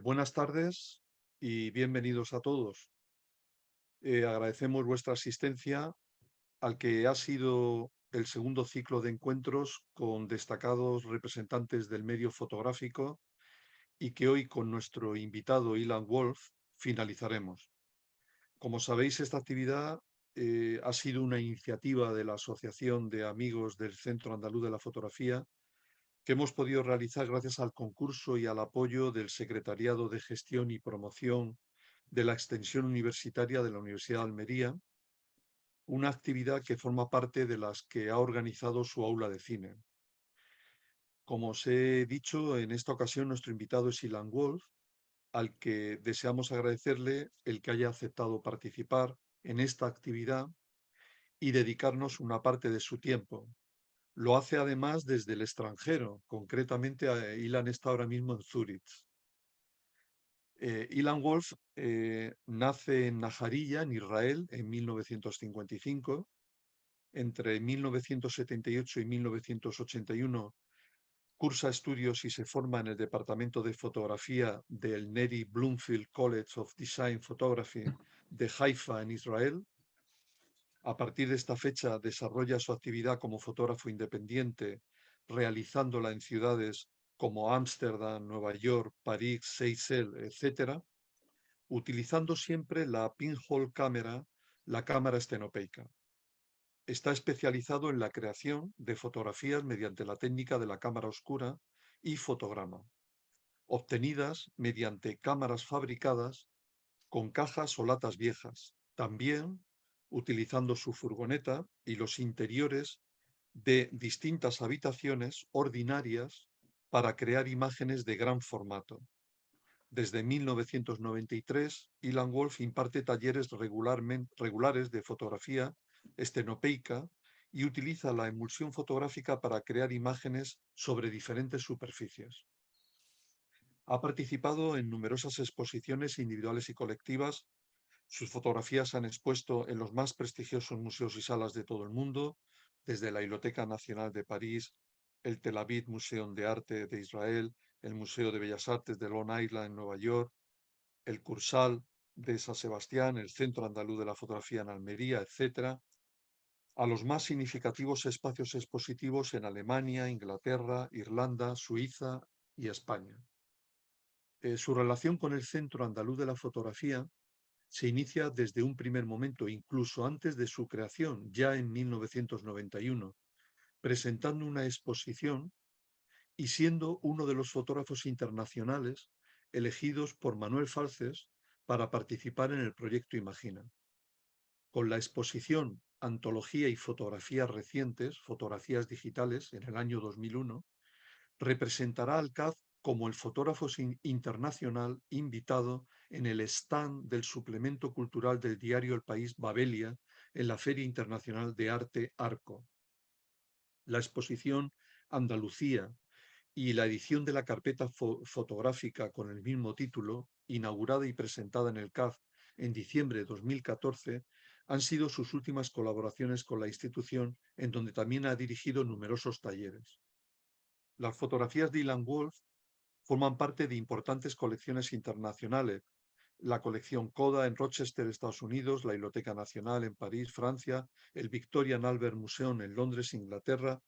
Buenas tardes y bienvenidos a todos. Agradecemos vuestra asistencia al que ha sido el segundo ciclo de encuentros con destacados representantes del medio fotográfico y que hoy con nuestro invitado Ilan Wolf finalizaremos. Como sabéis, esta actividad ha sido una iniciativa de la Asociación de Amigos del Centro Andaluz de la Fotografía que hemos podido realizar gracias al concurso y al apoyo del Secretariado de Gestión y Promoción de la Extensión Universitaria de la Universidad de Almería, una actividad que forma parte de las que ha organizado su aula de cine. Como os he dicho, en esta ocasión nuestro invitado es Ilan Wolf, al que deseamos agradecerle el que haya aceptado participar en esta actividad y dedicarnos una parte de su tiempo. Lo hace además desde el extranjero, concretamente Ilan está ahora mismo en Zúrich. Ilan Wolf nace en Najarilla, en Israel, en 1955. Entre 1978 y 1981 cursa estudios y se forma en el departamento de fotografía del Neri Bloomfield College of Design Photography de Haifa, en Israel. A partir de esta fecha desarrolla su actividad como fotógrafo independiente, realizándola en ciudades como Ámsterdam, Nueva York, París, Seychelles, etc., utilizando siempre la pinhole cámara, la cámara estenopeica. Está especializado en la creación de fotografías mediante la técnica de la cámara oscura y fotograma, obtenidas mediante cámaras fabricadas con cajas o latas viejas, también utilizando su furgoneta y los interiores de distintas habitaciones ordinarias para crear imágenes de gran formato. Desde 1993, Ilan Wolf imparte talleres regulares de fotografía estenopeica y utiliza la emulsión fotográfica para crear imágenes sobre diferentes superficies. Ha participado en numerosas exposiciones individuales y colectivas. Sus fotografías se han expuesto en los más prestigiosos museos y salas de todo el mundo, desde la Biblioteca Nacional de París, el Tel Aviv Museum de Arte de Israel, el Museo de Bellas Artes de Long Island en Nueva York, el Cursal de San Sebastián, el Centro Andaluz de la Fotografía en Almería, etc., a los más significativos espacios expositivos en Alemania, Inglaterra, Irlanda, Suiza y España. Su relación con el Centro Andaluz de la Fotografía se inicia desde un primer momento, incluso antes de su creación, ya en 1991, presentando una exposición y siendo uno de los fotógrafos internacionales elegidos por Manuel Falces para participar en el proyecto Imagina. Con la exposición Antología y Fotografías Recientes, Fotografías Digitales, en el año 2001, representará al CAF como el fotógrafo internacional invitado en el stand del suplemento cultural del diario El País Babelia en la Feria Internacional de Arte Arco. La exposición Andalucía y la edición de la carpeta fotográfica con el mismo título, inaugurada y presentada en el CAF en diciembre de 2014, han sido sus últimas colaboraciones con la institución, en donde también ha dirigido numerosos talleres. Las fotografías de Ilan Wolf forman parte de importantes colecciones internacionales. La colección Coda en Rochester, Estados Unidos, la Biblioteca Nacional en París, Francia, el Victorian Albert Museum en Londres, Inglaterra,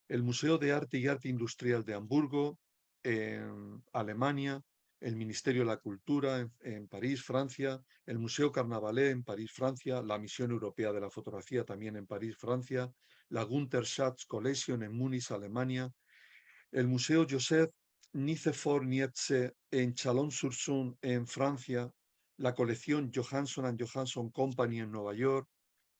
el Museo de Arte y Arte Industrial de Hamburgo, en Alemania, el Ministerio de la Cultura en París, Francia, el Museo Carnavalet en París, Francia, la Misión Europea de la Fotografía también en París, Francia, la Gunther Schatz Collection en Múnich, Alemania, el Museo Joseph Nicephore Niepce en Chalon-sur-Saône en Francia, la colección Johansson Johansson Company en Nueva York,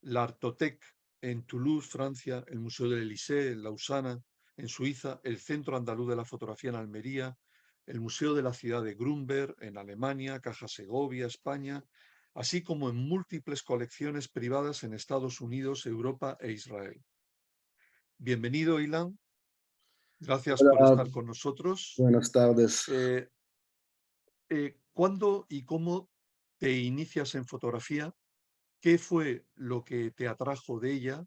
la Artothèque en Toulouse, Francia, el Museo del Élysée en Lausana, en Suiza, el Centro Andaluz de la Fotografía en Almería, el Museo de la Ciudad de Grünberg en Alemania, Caja Segovia, España, así como en múltiples colecciones privadas en Estados Unidos, Europa e Israel. Bienvenido, Ilan. Gracias por Hola, estar con nosotros. buenas tardes. ¿Cuándo y cómo te inicias en fotografía? ¿Qué fue lo que te atrajo de ella?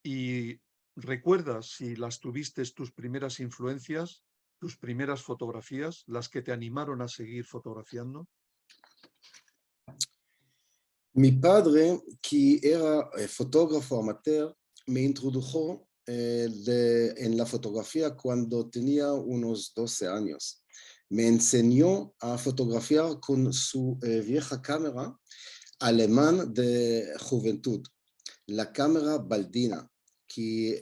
¿Y recuerdas si las tuviste tus primeras influencias? tus primeras fotografías, las que te animaron a seguir fotografiando? Mi padre, que era fotógrafo amateur, me introdujo en la fotografía cuando tenía unos 12 años. Me enseñó a fotografiar con su vieja cámara alemán de juventud, la cámara Baldina, que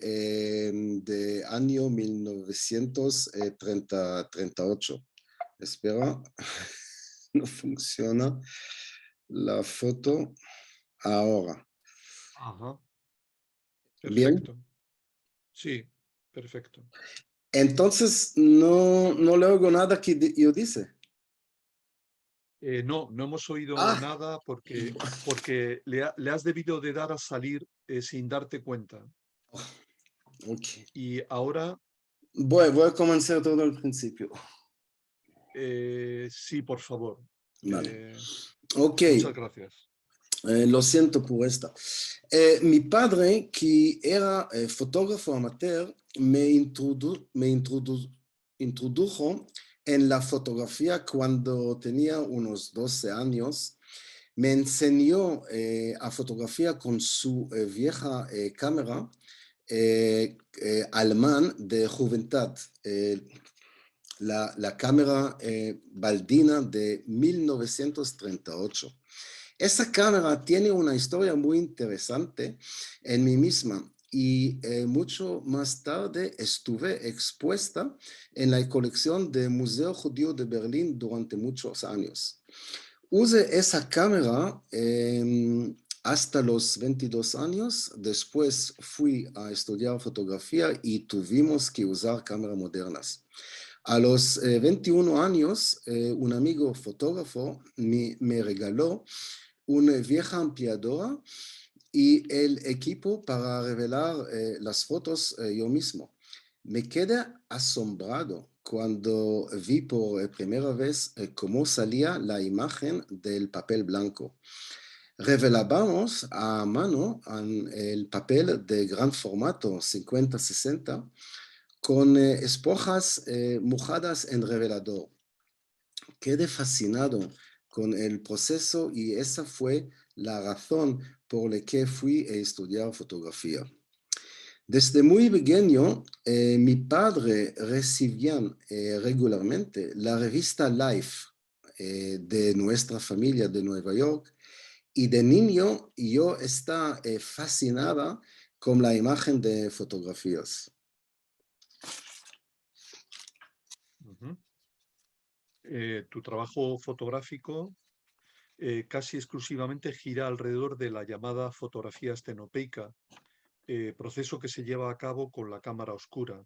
de año 1938. Espera, no funciona la foto ahora. Ajá, Bien, perfecto. Sí, perfecto. entonces no le oigo nada que yo dice. No, no hemos oído Ah, nada porque le has debido de dar a salir sin darte cuenta. ok. Y ahora, Voy a comenzar todo al principio. sí, por favor. Vale. Eh, Ok, muchas gracias. lo siento por esta. Mi padre, que era fotógrafo amateur, introdujo en la fotografía cuando tenía unos 12 años. Me enseñó a fotografía con su vieja cámara alemán de juventud, la cámara Baldina de 1938. Esa cámara tiene una historia muy interesante en mí misma y mucho más tarde estuve expuesta en la colección del Museo Judío de Berlín durante muchos años. Usé esa cámara hasta los 22 años. Después fui a estudiar fotografía y tuvimos que usar cámaras modernas. A los 21 años, un amigo fotógrafo me regaló una vieja ampliadora y el equipo para revelar las fotos yo mismo. Me quedé asombrado cuando vi por primera vez cómo salía la imagen del papel blanco. Revelábamos a mano el papel de gran formato 50-60 con esponjas mojadas en revelador. Quedé fascinado con el proceso y esa fue la razón por la que fui a estudiar fotografía. Desde muy pequeño, mi padre recibía regularmente la revista Life de nuestra familia de Nueva York y de niño yo estaba fascinada con la imagen de fotografías. Ujú. Tu trabajo fotográfico casi exclusivamente gira alrededor de la llamada fotografía estenopeica, proceso que se lleva a cabo con la cámara oscura,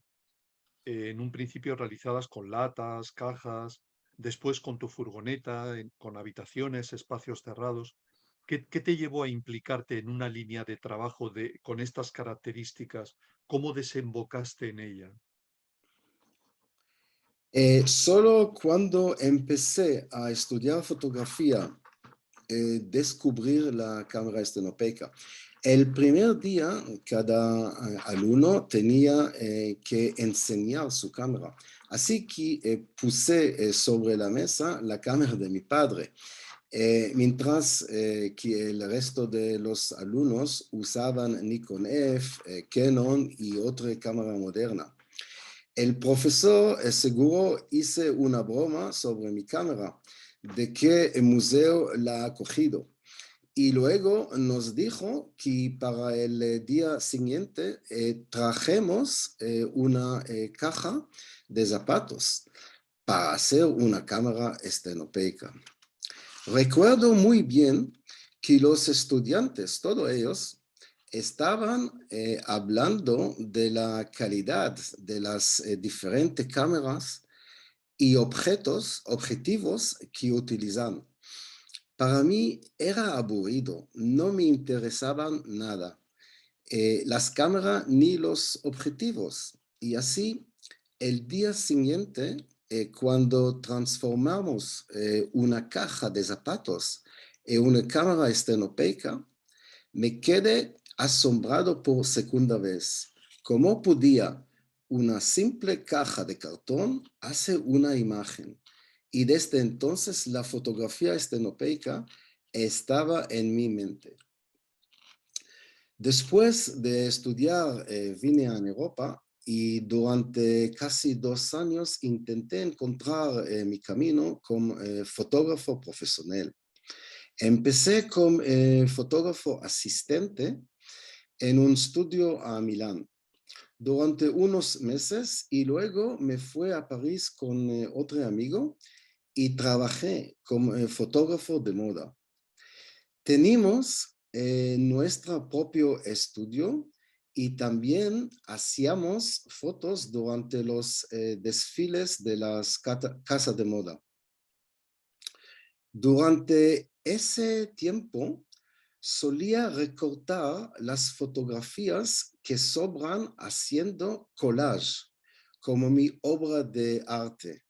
en un principio realizadas con latas, cajas, después con tu furgoneta, con habitaciones, espacios cerrados. ¿Qué te llevó a implicarte en una línea de trabajo con estas características? ¿Cómo desembocaste en ella? Solo cuando empecé a estudiar fotografía, descubrir la cámara estenopeica. El primer día, cada alumno tenía que enseñar su cámara. Así que puse sobre la mesa la cámara de mi padre, mientras que el resto de los alumnos usaban Nikon F, Canon y otra cámara moderna. El profesor seguro hizo una broma sobre mi cámara, de que el museo la ha cogido. Y luego nos dijo que para el día siguiente trajemos una caja de zapatos para hacer una cámara estenopeica. Recuerdo muy bien que los estudiantes, todos ellos, estaban hablando de la calidad de las diferentes cámaras y objetivos que utilizan. Para mí era aburrido, no me interesaban nada, las cámaras ni los objetivos. Y así, el día siguiente, cuando transformamos una caja de zapatos en una cámara estenopeica, me quedé asombrado por segunda vez. ¿Cómo podía una simple caja de cartón hace una imagen. Y desde entonces la fotografía estenopeica estaba en mi mente. Después de estudiar, vine a Europa y durante casi 2 años intenté encontrar mi camino como fotógrafo profesional. Empecé como fotógrafo asistente en un estudio a Milán durante unos meses y luego me fui a París con otro amigo y trabajé como fotógrafo de moda. Tenemos nuestro propio estudio y también hacíamos fotos durante los desfiles de las casas de moda. Durante ese tiempo solía recortar las fotografías que sobran haciendo collage, como mi obra de arte.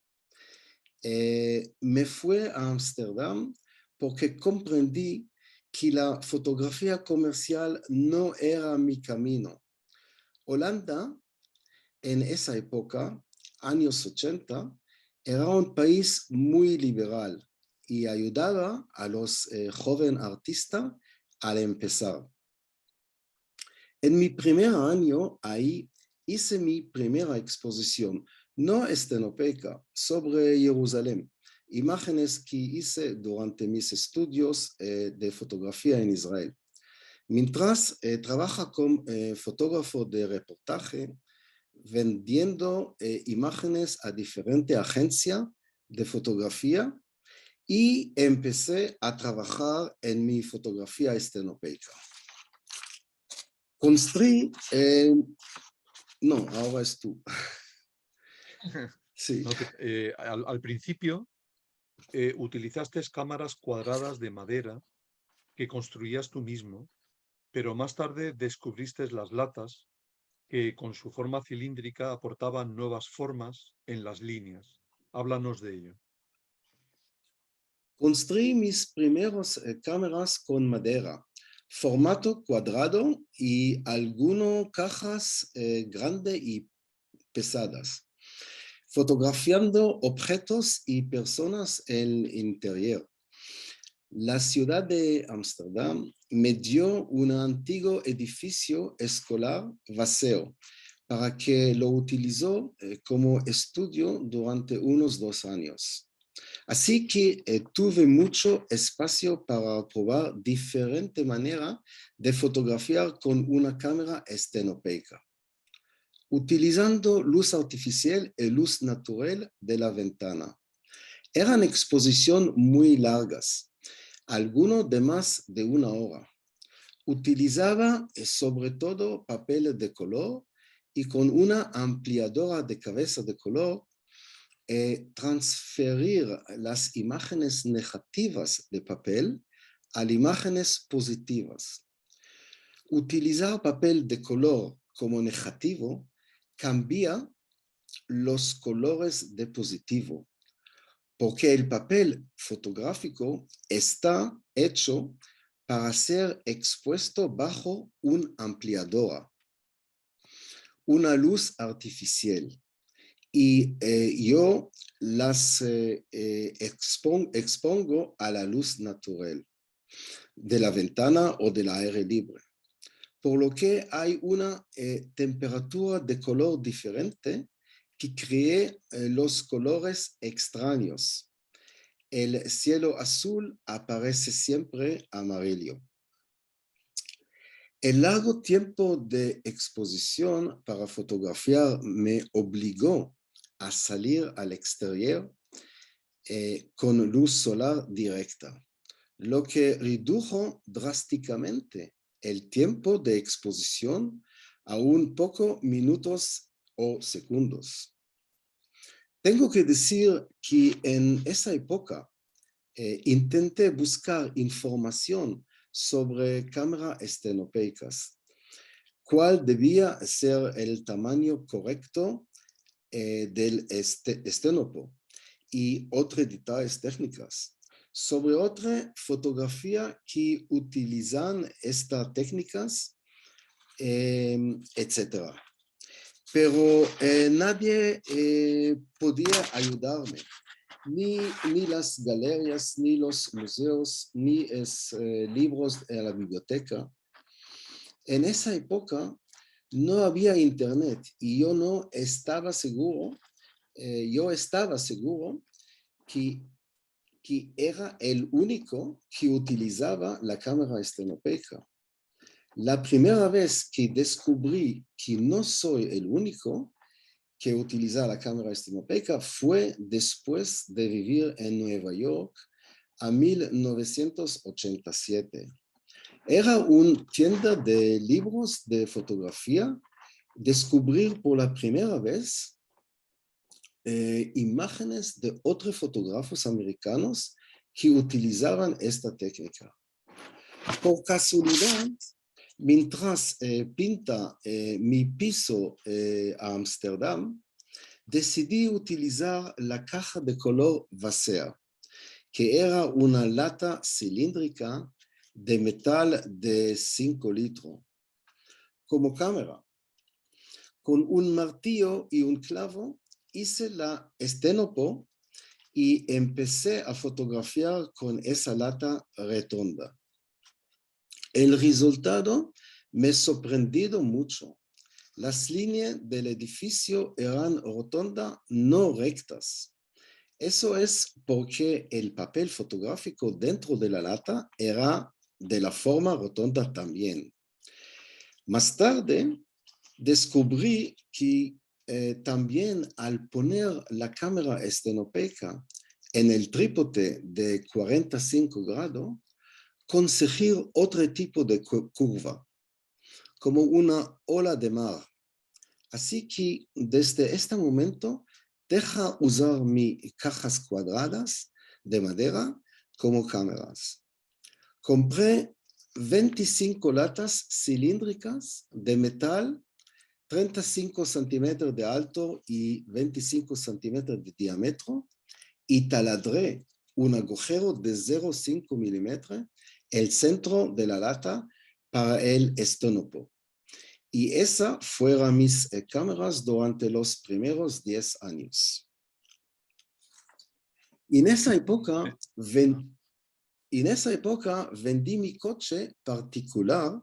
Me fui a Ámsterdam porque comprendí que la fotografía comercial no era mi camino. Holanda, en esa época, años 80, era un país muy liberal y ayudaba a los jóvenes artistas al empezar. En mi primer año ahí hice mi primera exposición, no estenopeica, sobre Jerusalén, imágenes que hice durante mis estudios de fotografía en Israel. Mientras trabaja como fotógrafo de reportaje, vendiendo imágenes a diferentes agencias de fotografía y empecé a trabajar en mi fotografía estenopeica. Construí, no, ahora es tú. Sí. No al principio utilizaste cámaras cuadradas de madera que construías tú mismo, pero más tarde descubriste las latas que con su forma cilíndrica aportaban nuevas formas en las líneas. Háblanos de ello. Construí mis primeras cámaras con madera, formato cuadrado y algunas cajas grandes y pesadas, fotografiando objetos y personas en el interior. La ciudad de Ámsterdam me dio un antiguo edificio escolar vacío para que lo utilizó como estudio durante unos 2 años. Así que tuve mucho espacio para probar diferentes maneras de fotografiar con una cámara estenopeica, utilizando luz artificial y luz natural de la ventana. Eran exposiciones muy largas, algunos de más de 1 hora. Utilizaba sobre todo papeles de color y con una ampliadora de cabeza de color transferir las imágenes negativas de papel a imágenes positivas. Utilizar papel de color como negativo cambia los colores de positivo, porque el papel fotográfico está hecho para ser expuesto bajo una ampliadora, una luz artificial. Y yo las expongo a la luz natural de la ventana o del aire libre, por lo que hay una temperatura de color diferente que crea los colores extraños. El cielo azul aparece siempre amarillo. El largo tiempo de exposición para fotografiar me obligó a salir al exterior con luz solar directa, lo que redujo drásticamente el tiempo de exposición a un pocos minutos o segundos. Tengo que decir que en esa época intenté buscar información sobre cámaras estenopeicas, cuál debía ser el tamaño correcto del estenopo y otras detalles técnicas. Sobre otra fotografía que utilizan estas técnicas, etc. pero nadie podía ayudarme. Ni las galerías, ni los museos, ni libros de la biblioteca. En esa época no había internet y yo no estaba seguro, que era el único que utilizaba la cámara estenopeica. La primera vez que descubrí que no soy el único que utiliza la cámara estenopeica fue después de vivir en Nueva York a 1987. Era una tienda de libros de fotografía. Descubrir por la primera vez imágenes de otros fotógrafos americanos que utilizaban esta técnica. Por casualidad, mientras pinta mi piso a Ámsterdam, decidí utilizar la caja de color Vaser, que era una lata cilíndrica de metal de 5 litros, como cámara. Con un martillo y un clavo hice la estenopo y empecé a fotografiar con esa lata redonda. El resultado me sorprendió mucho. Las líneas del edificio eran rotondas, no rectas. Eso es porque el papel fotográfico dentro de la lata era de la forma rotonda también. Más tarde, descubrí que también al poner la cámara estenopeica en el trípode de 45 grados, conseguir otro tipo de curva, como una ola de mar. Así que desde este momento deja usar mis cajas cuadradas de madera como cámaras. Compré 25 latas cilíndricas de metal, 35 centímetros de alto y 25 centímetros de diámetro, y taladré un agujero de 0,5 milímetros el centro de la lata para el estómago. Y esas fueron mis cámaras durante los primeros 10 años. En esa época vendí mi coche particular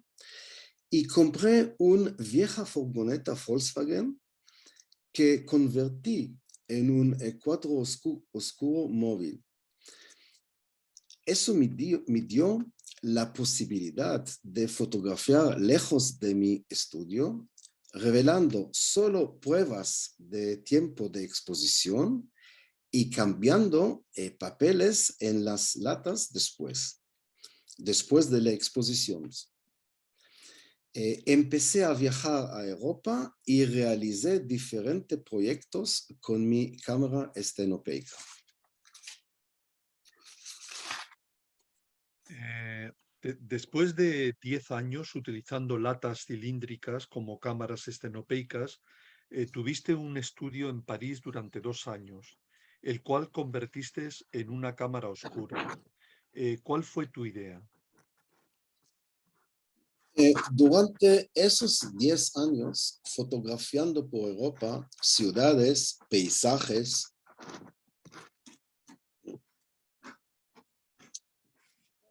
y compré una vieja furgoneta Volkswagen que convertí en un cuadro oscuro móvil. Eso me dio la posibilidad de fotografiar lejos de mi estudio, revelando solo pruebas de tiempo de exposición y cambiando papeles en las latas después de la exposición. Empecé a viajar a Europa y realicé diferentes proyectos con mi cámara estenopeica. Después de 10 años utilizando latas cilíndricas como cámaras estenopeicas, tuviste un estudio en París durante 2 años, el cual convertiste en una cámara oscura. ¿Cuál fue tu idea? Durante esos 10 años, fotografiando por Europa, ciudades, paisajes,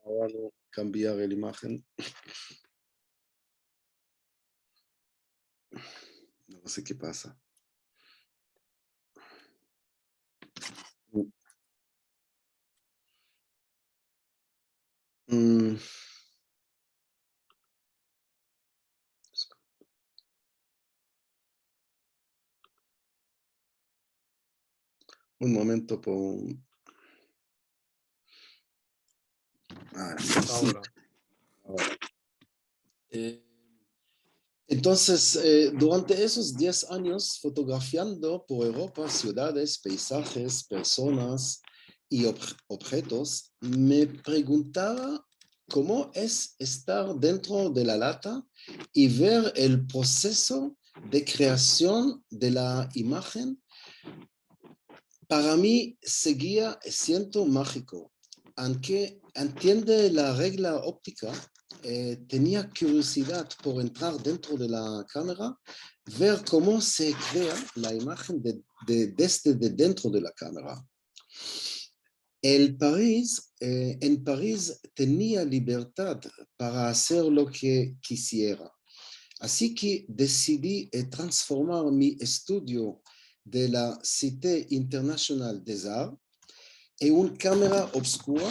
ahora no cambiar la imagen. No sé qué pasa. Un momento por... Ahora. Entonces, durante esos 10 años, fotografiando por Europa, ciudades, paisajes, personas y objetos, me preguntaba cómo es estar dentro de la lata y ver el proceso de creación de la imagen. Para mí seguía siendo mágico. Aunque entiende la regla óptica, tenía curiosidad por entrar dentro de la cámara, ver cómo se crea la imagen desde dentro de la cámara. En París tenía libertad para hacer lo que quisiera. Así que decidí transformar mi estudio de la Cité Internationale des Arts en una cámara oscura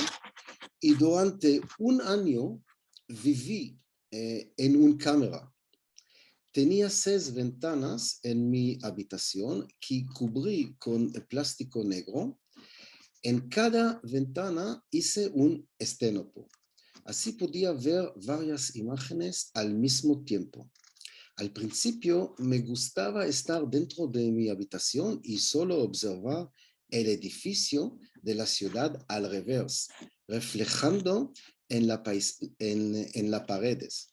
y durante un año viví en una cámara. Tenía 6 ventanas en mi habitación que cubrí con plástico negro. En cada ventana hice un escenopo. Así podía ver varias imágenes al mismo tiempo. Al principio me gustaba estar dentro de mi habitación y solo observar el edificio de la ciudad al revés, reflejando en las paredes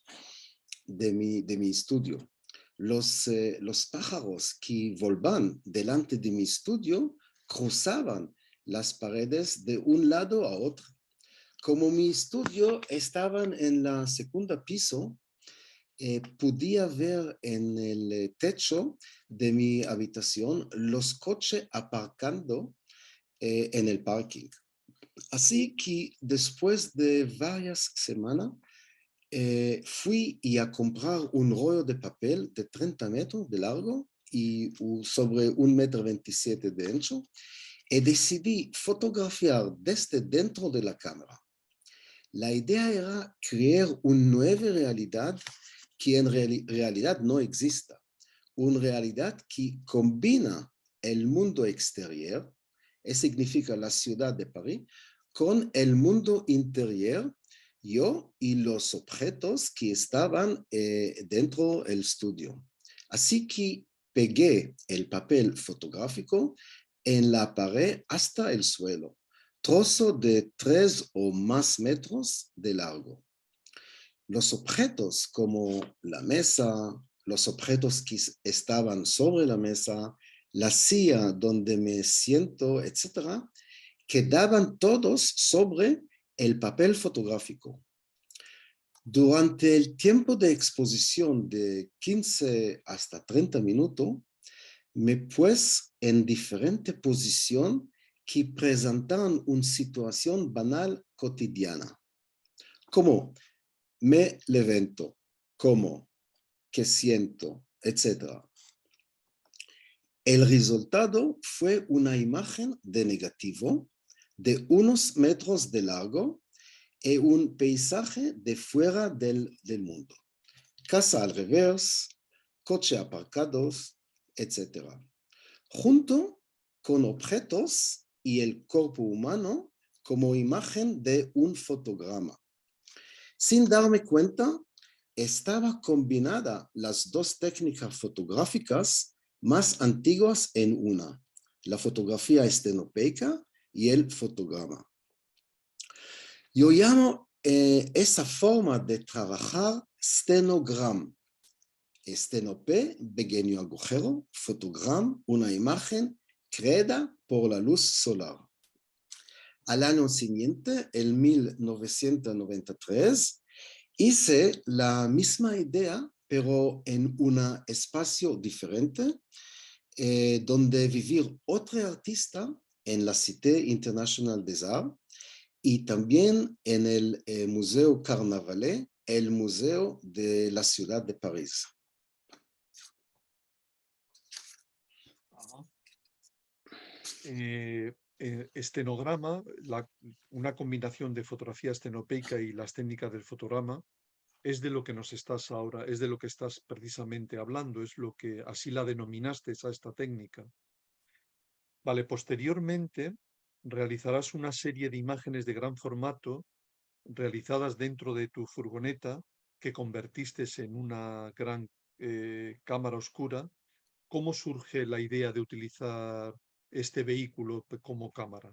de mi estudio. Los pájaros que volaban delante de mi estudio cruzaban las paredes de un lado a otro. Como mi estudio estaba en el segundo piso, podía ver en el techo de mi habitación los coches aparcando en el parking. Así que después de varias semanas, fui a comprar un rollo de papel de 30 metros de largo y sobre 1,27 m de ancho y decidí fotografiar desde dentro de la cámara. La idea era crear una nueva realidad que en realidad no exista, una realidad que combina el mundo exterior, eso significa la ciudad de París, con el mundo interior, yo y los objetos que estaban dentro del estudio. Así que pegué el papel fotográfico en la pared hasta el suelo, trozo de 3 o más metros de largo. Los objetos como la mesa, los objetos que estaban sobre la mesa, la silla donde me siento, etc., quedaban todos sobre el papel fotográfico. Durante el tiempo de exposición de 15 hasta 30 minutos, me puse en diferente posición que presentaban una situación banal cotidiana, como me levanto, como, que siento, etc. El resultado fue una imagen de negativo de unos metros de largo y un paisaje de fuera del mundo. Casa al revés, coche aparcados, etc. Junto con objetos y el cuerpo humano como imagen de un fotograma. Sin darme cuenta, estaba combinada las dos técnicas fotográficas más antiguas en una, la fotografía estenopeica y el fotograma. Yo llamo esa forma de trabajar stenogram. Estenopé, pequeño agujero, fotogram, una imagen creada por la luz solar. Al año siguiente, en 1993, hice la misma idea, pero en un espacio diferente, donde vivir otro artista en la Cité Internationale des Arts y también en el Museo Carnavalet, el museo de la ciudad de París. Estenograma, una combinación de fotografía estenopeica y las técnicas del fotograma, es de lo que nos estás ahora, es de lo que estás precisamente hablando, es lo que así la denominaste a esta técnica. Vale, posteriormente realizarás una serie de imágenes de gran formato realizadas dentro de tu furgoneta que convertiste en una gran cámara oscura. ¿Cómo surge la idea de utilizar este vehículo como cámara?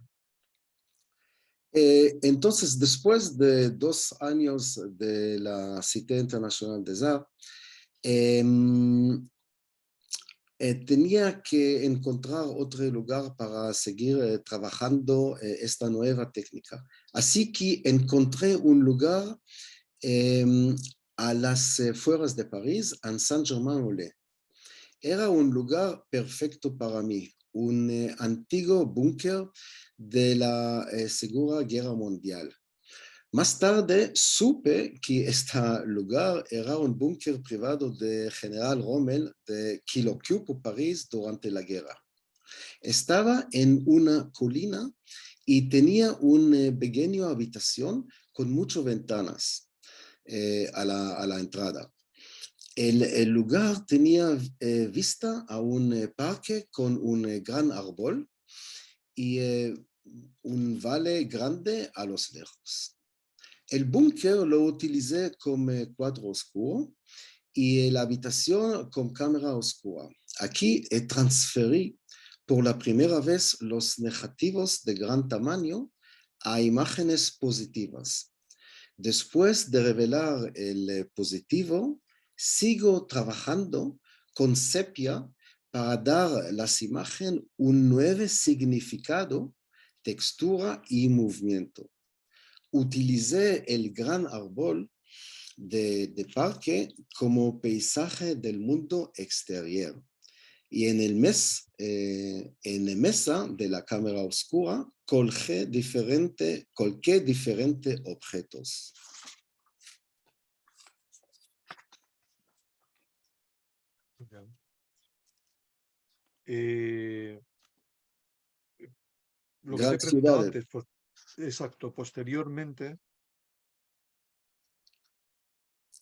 Entonces, después de 2 años de la Cité Internationale des Arts, tenía que encontrar otro lugar para seguir trabajando esta nueva técnica. Así que encontré un lugar a las afueras de París, en Saint-Germain-en-Laye. Era un lugar perfecto para mí, un antiguo búnker de la Segunda Guerra Mundial. Más tarde supe que este lugar era un búnker privado de General Rommel de qui l'occupe París durante la guerra. Estaba en una colina y tenía una pequeña habitación con muchas ventanas a la entrada. El lugar tenía vista a un parque con un gran árbol y un valle grande a los lejos. El búnker lo utilicé como cuadro oscuro y la habitación con cámara oscura. Aquí transferí por la primera vez los negativos de gran tamaño a imágenes positivas. Después de revelar el positivo, sigo trabajando con sepia para dar a las imágenes un nuevo significado, textura y movimiento. Utilicé el gran árbol de parque como paisaje del mundo exterior. Y en la mesa de la cámara oscura colgué diferentes objetos. Lo que te Gran he preguntado ciudades. antes, pues, exacto, posteriormente.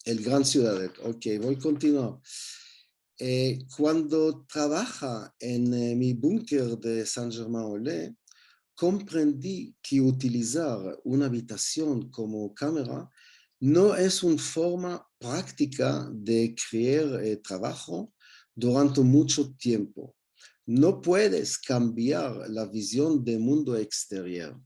El gran ciudad. Ok, voy a continuar. Cuando trabaja en mi búnker de Saint-Germain-en-Laye, comprendí que utilizar una habitación como cámara no es una forma práctica de crear trabajo durante mucho tiempo. No puedes cambiar la visión del mundo exterior.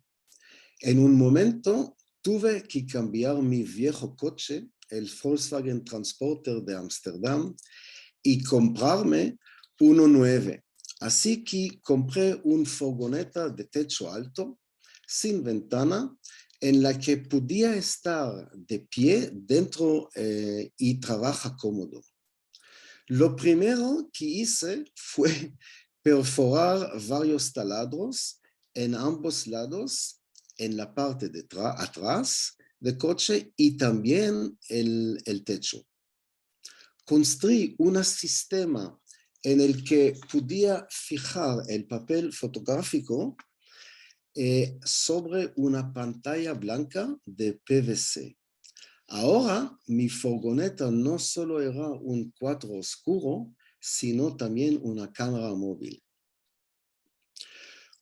En un momento tuve que cambiar mi viejo coche, el Volkswagen Transporter de Ámsterdam, y comprarme uno nuevo. Así que compré una furgoneta de techo alto, sin ventana, en la que podía estar de pie dentro y trabajar cómodo. Lo primero que hice fue perforar varios taladros en ambos lados, en la parte de atrás del coche y también el techo. Construí un sistema en el que podía fijar el papel fotográfico sobre una pantalla blanca de PVC. Ahora mi furgoneta no solo era un cuadro oscuro, sino también una cámara móvil.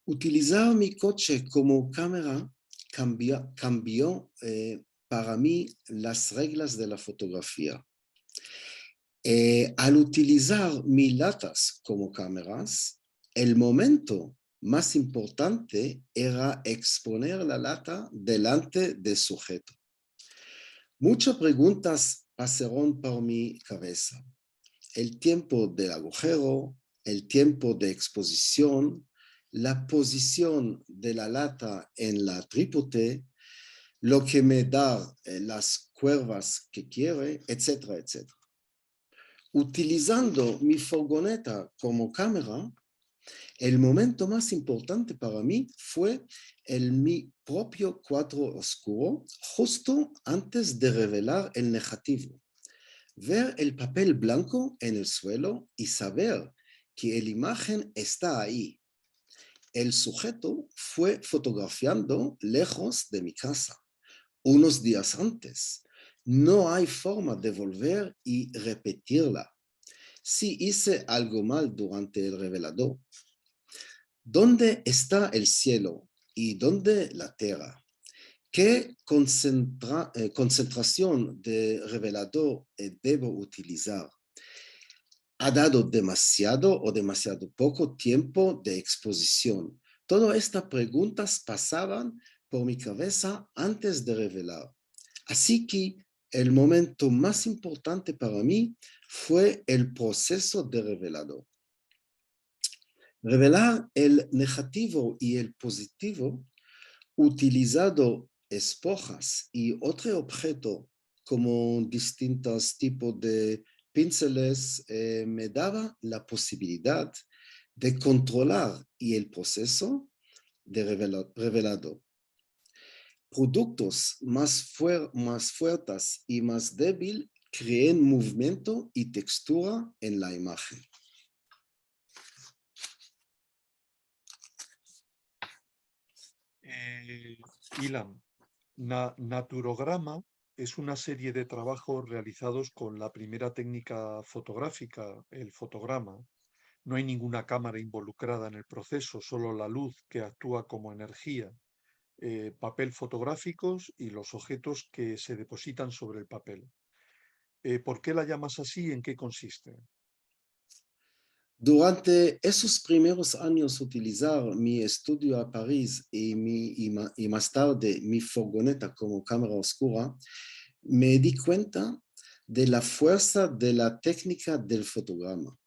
Utilizar mi coche como cámara cambió para mí las reglas de la fotografía. Al utilizar mis latas como cámaras, el momento más importante era exponer la lata delante del sujeto. Muchas preguntas pasaron por mi cabeza. El tiempo del agujero, el tiempo de exposición, la posición de la lata en la trípode, lo que me da las curvas que quiere, etcétera, etcétera. Utilizando mi furgoneta como cámara, el momento más importante para mí fue mi propio cuadro oscuro justo antes de revelar el negativo. Ver el papel blanco en el suelo y saber que la imagen está ahí. El sujeto fue fotografiando lejos de mi casa, unos días antes. No hay forma de volver y repetirla. Si hice algo mal durante el revelador. ¿Dónde está el cielo y dónde la tierra? ¿Qué concentración de revelador debo utilizar? ¿Ha dado demasiado o demasiado poco tiempo de exposición? Todas estas preguntas pasaban por mi cabeza antes de revelar. Así que el momento más importante para mí fue el proceso de revelador. Revelar el negativo y el positivo utilizando esponjas y otro objeto como distintos tipos de pinceles, me daba la posibilidad de controlar y el proceso de revelado. Productos más fuertes y más débiles crean movimiento y textura en la imagen. Ilan, Naturograma es una serie de trabajos realizados con la primera técnica fotográfica, el fotograma. No hay ninguna cámara involucrada en el proceso, solo la luz que actúa como energía, papel fotográficos y los objetos que se depositan sobre el papel. ¿Por qué la llamas así y en qué consiste? Durante esos primeros años utilizar mi estudio a París y más tarde mi furgoneta como cámara oscura, me di cuenta de la fuerza de la técnica del fotograma.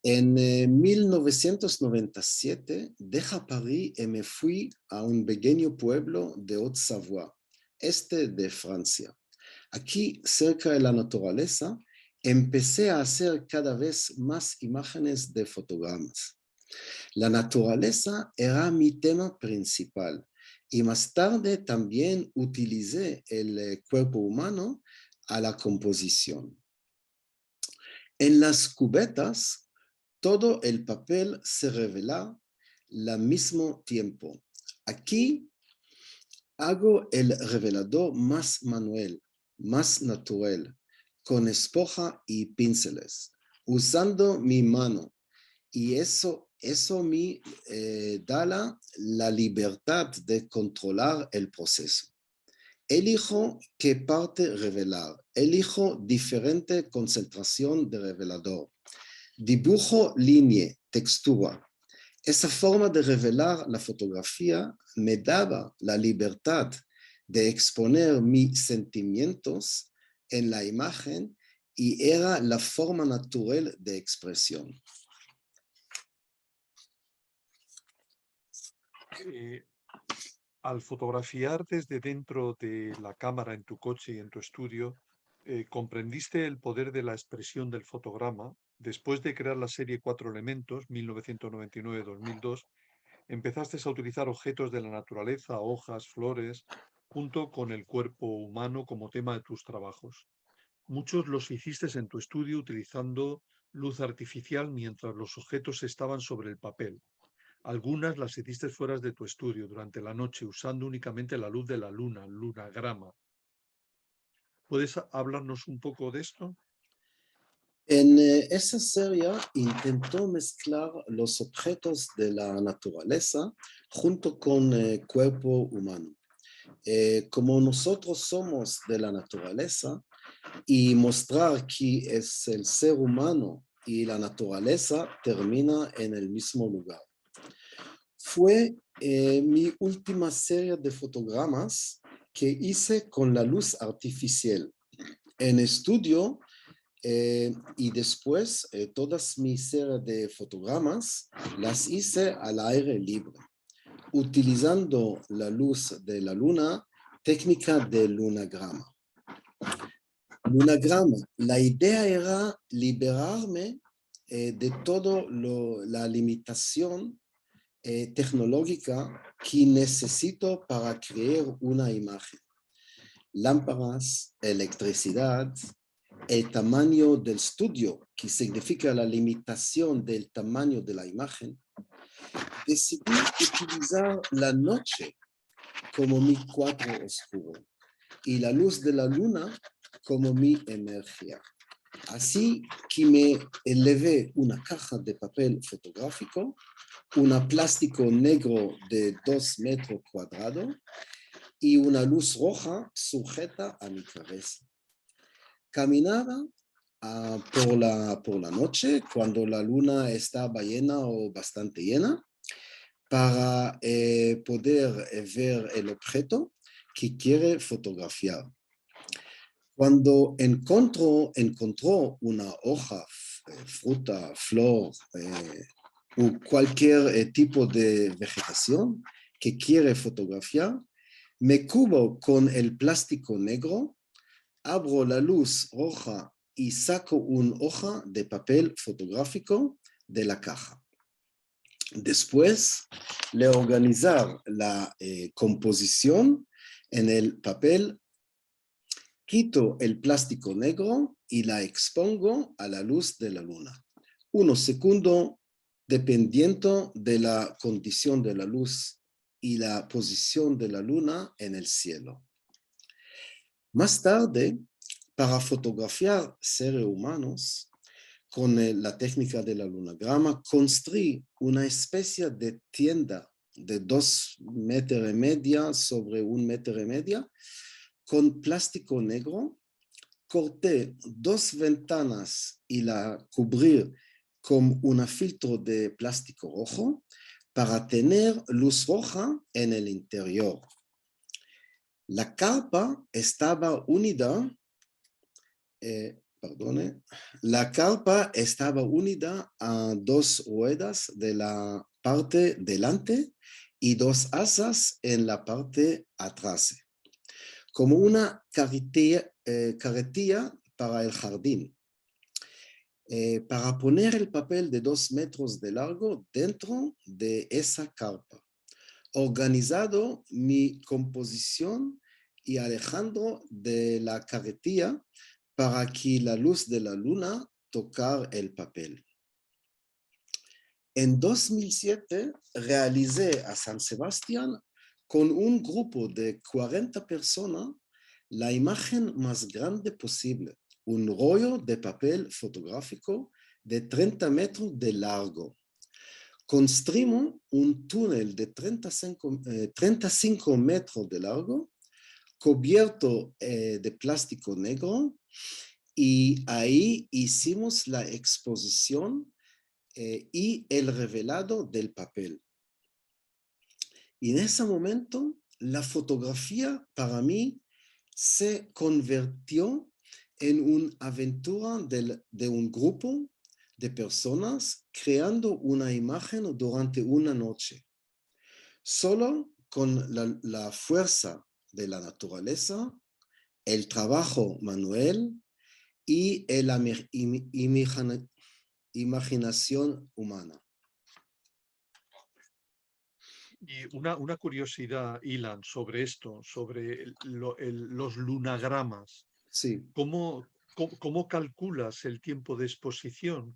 En 1997 dejé París y me fui a un pequeño pueblo de Haute-Savoie, este de Francia. Aquí, cerca de la naturaleza, empecé a hacer cada vez más imágenes de fotogramas. La naturaleza era mi tema principal y más tarde también utilicé el cuerpo humano a la composición. En las cubetas, todo el papel se revela al mismo tiempo. Aquí hago el revelador más manual, más natural, con esponja y pinceles, usando mi mano. Y eso me da la libertad de controlar el proceso. Elijo qué parte revelar. Elijo diferente concentración de revelador. Dibujo línea, textura. Esa forma de revelar la fotografía me daba la libertad de exponer mis sentimientos en la imagen y era la forma natural de expresión. Al fotografiar desde dentro de la cámara en tu coche y en tu estudio, ¿comprendiste el poder de la expresión del fotograma? Después de crear la serie Cuatro Elementos, 1999-2002, empezaste a utilizar objetos de la naturaleza, hojas, flores, junto con el cuerpo humano como tema de tus trabajos. Muchos los hiciste en tu estudio utilizando luz artificial mientras los objetos estaban sobre el papel. Algunas las hiciste fuera de tu estudio durante la noche usando únicamente la luz de la luna, lunagrama. ¿Puedes hablarnos un poco de esto? En esa serie intentó mezclar los objetos de la naturaleza junto con el cuerpo humano. Como nosotros somos de la naturaleza y mostrar que es el ser humano y la naturaleza termina en el mismo lugar. Fue mi última serie de fotogramas que hice con la luz artificial. En estudio y después todas mis series de fotogramas las hice al aire libre, utilizando la luz de la luna, técnica de lunagrama. Lunagrama, la idea era liberarme de toda la limitación tecnológica que necesito para crear una imagen. Lámparas, electricidad, el tamaño del estudio, que significa la limitación del tamaño de la imagen. Decidí utilizar la noche como mi cuadro oscuro y la luz de la luna como mi energía. Así que me elevé una caja de papel fotográfico, un plástico negro de 2 metros cuadrados y una luz roja sujeta a mi cabeza. Caminaba por la noche cuando la luna estaba llena o bastante llena para poder ver el objeto que quiere fotografiar. Cuando encontró una hoja, fruta, flor o cualquier tipo de vegetación que quiere fotografiar, me cubro con el plástico negro abro la luz roja y saco una hoja de papel fotográfico de la caja. Después de organizar la composición en el papel, quito el plástico negro y la expongo a la luz de la luna. Unos segundos, dependiendo de la condición de la luz y la posición de la luna en el cielo. Más tarde, para fotografiar seres humanos, con la técnica de la lunagrama, construí una especie de tienda de 2,5 metros sobre 1,5 metros con plástico negro. Corté 2 ventanas y la cubrí con un filtro de plástico rojo para tener luz roja en el interior. La carpa estaba unida la carpa estaba unida a 2 ruedas de la parte delante y 2 asas en la parte atrás, como una carretilla para el jardín. Para poner el papel de 2 metros de largo dentro de esa carpa. Organizado mi composición y alejando de la carretilla para que la luz de la luna tocara el papel. En 2007 realicé a San Sebastián con un grupo de 40 personas la imagen más grande posible, un rollo de papel fotográfico de 30 metros de largo. Construimos un túnel de 35 metros de largo, cubierto de plástico negro, y ahí hicimos la exposición y el revelado del papel. Y en ese momento, la fotografía para mí se convirtió en una aventura de un grupo de personas creando una imagen durante una noche. Solo con la fuerza de la naturaleza, el trabajo manual y la imaginación humana. Y una curiosidad, Ilan, sobre esto, sobre los lunagramas. Sí. ¿Cómo calculas el tiempo de exposición?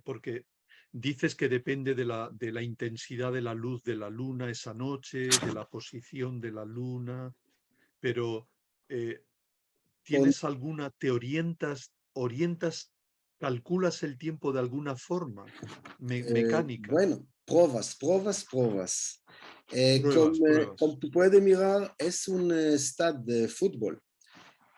Porque dices que depende de la intensidad de la luz de la luna esa noche, de la posición de la luna, pero eh, Con, ¿tienes alguna, orientas, calculas el tiempo de alguna forma mecánica? bueno, pruebas. Pruebas. Como tú puedes mirar, es un estadio de fútbol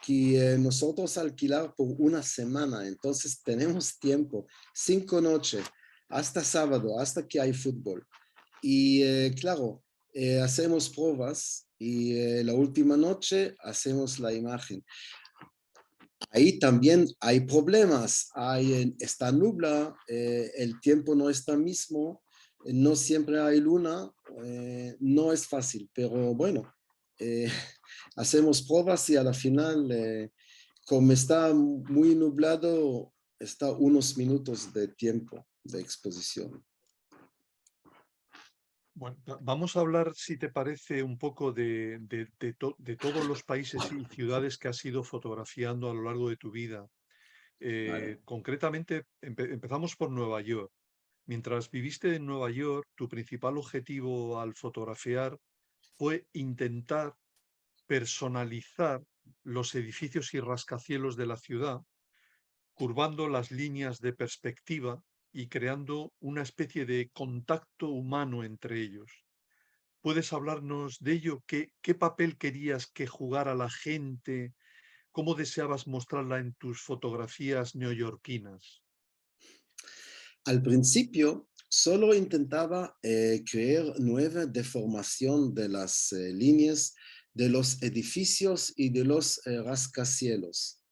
que nosotros alquilar por una semana, entonces tenemos tiempo, 5 noches, hasta sábado, hasta que hay fútbol. Y claro, hacemos pruebas y la última noche hacemos la imagen. Ahí también hay problemas, está nubla, el tiempo no está mismo, no siempre hay luna, no es fácil, pero bueno, eh, hacemos pruebas y a la final, como está muy nublado, está unos minutos de tiempo de exposición. Bueno, vamos a hablar, si te parece, un poco de todos los países y ciudades que has ido fotografiando a lo largo de tu vida. Vale. Concretamente, empezamos por Nueva York. Mientras viviste en Nueva York, tu principal objetivo al fotografiar fue intentar personalizar los edificios y rascacielos de la ciudad, curvando las líneas de perspectiva y creando una especie de contacto humano entre ellos. ¿Puedes hablarnos de ello? ¿Qué papel querías que jugara la gente? ¿Cómo deseabas mostrarla en tus fotografías neoyorquinas? Al principio, solo intentaba crear nueva deformación de las líneas de los edificios y de los rascacielos.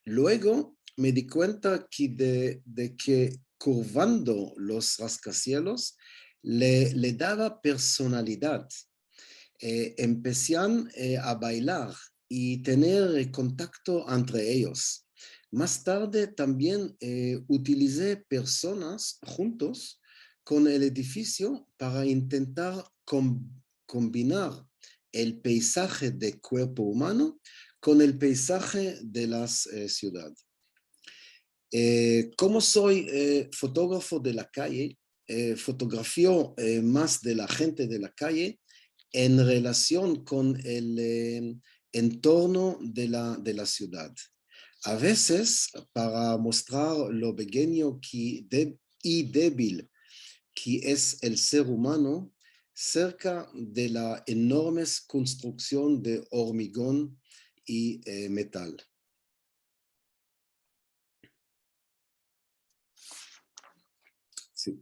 Luego me di cuenta de que curvando los rascacielos le daba personalidad. Empecé a bailar y tener contacto entre ellos. Más tarde también utilicé personas juntos con el edificio para intentar combinar el paisaje de cuerpo humano con el paisaje de las ciudades. Como soy fotógrafo de la calle, fotografío más de la gente de la calle en relación con el entorno de la ciudad. A veces, para mostrar lo pequeño y débil que es el ser humano, cerca de la enorme construcción de hormigón y metal. Sí.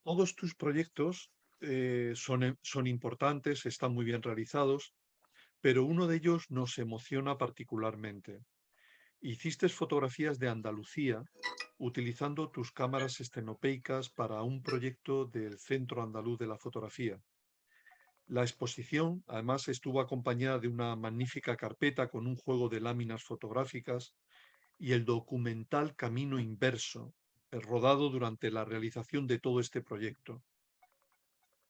Todos tus proyectos son importantes, están muy bien realizados, pero uno de ellos nos emociona particularmente. Hiciste fotografías de Andalucía utilizando tus cámaras estenopeicas para un proyecto del Centro Andaluz de la Fotografía. La exposición, además, estuvo acompañada de una magnífica carpeta con un juego de láminas fotográficas y el documental Camino Inverso, rodado durante la realización de todo este proyecto.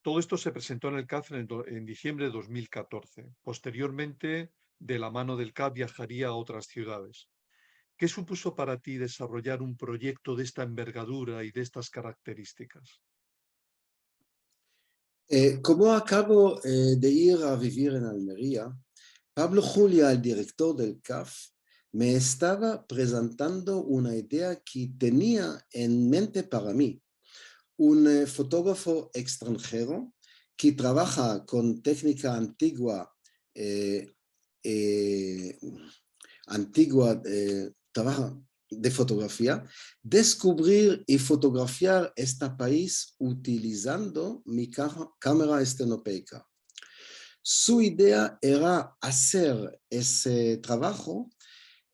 Todo esto se presentó en el CAF en diciembre de 2014. Posteriormente, de la mano del CAF, viajaría a otras ciudades. ¿Qué supuso para ti desarrollar un proyecto de esta envergadura y de estas características? Como acabo de ir a vivir en Almería, Pablo Julia, el director del CAF, me estaba presentando una idea que tenía en mente para mí. Un fotógrafo extranjero que trabaja con técnica antigua, trabaja de fotografía, descubrir y fotografiar este país utilizando mi cámara estenopeica. Su idea era hacer ese trabajo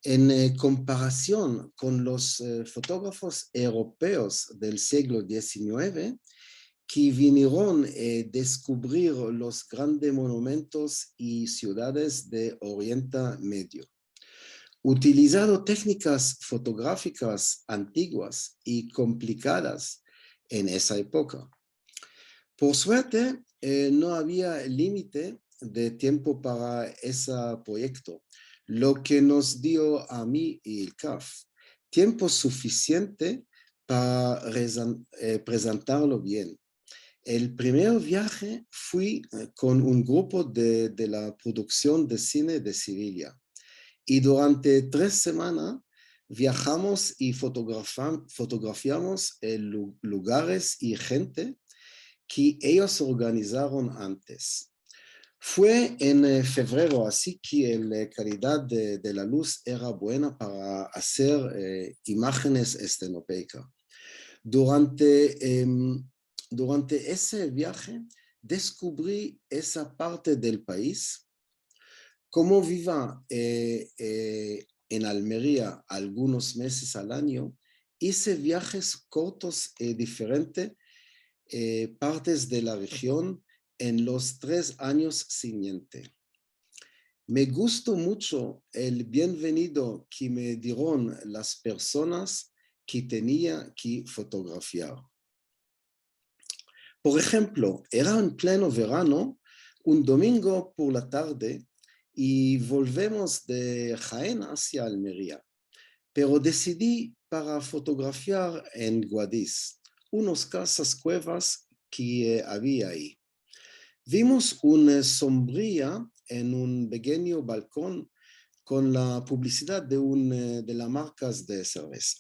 en comparación con los fotógrafos europeos del siglo XIX que vinieron a descubrir los grandes monumentos y ciudades de Oriente Medio. Utilizando técnicas fotográficas antiguas y complicadas en esa época. Por suerte, no había límite de tiempo para ese proyecto, lo que nos dio a mí y el CAF tiempo suficiente para presentarlo bien. El primer viaje fui con un grupo de la producción de cine de Sevilla y durante 3 semanas viajamos y fotografiamos lugares y gente que ellos organizaron antes. Fue en febrero, así que la calidad de la luz era buena para hacer imágenes estenopeicas. Durante ese viaje descubrí esa parte del país. Como viva en Almería algunos meses al año, hice viajes cortos y diferentes partes de la región en los 3 años siguientes. Me gustó mucho el bienvenido que me dieron las personas que tenía que fotografiar. Por ejemplo, era en pleno verano, un domingo por la tarde, y volvemos de Jaén hacia Almería, pero decidí para fotografiar en Guadix, unas casas cuevas que había ahí. Vimos una sombrilla en un pequeño balcón con la publicidad de las marcas de cerveza.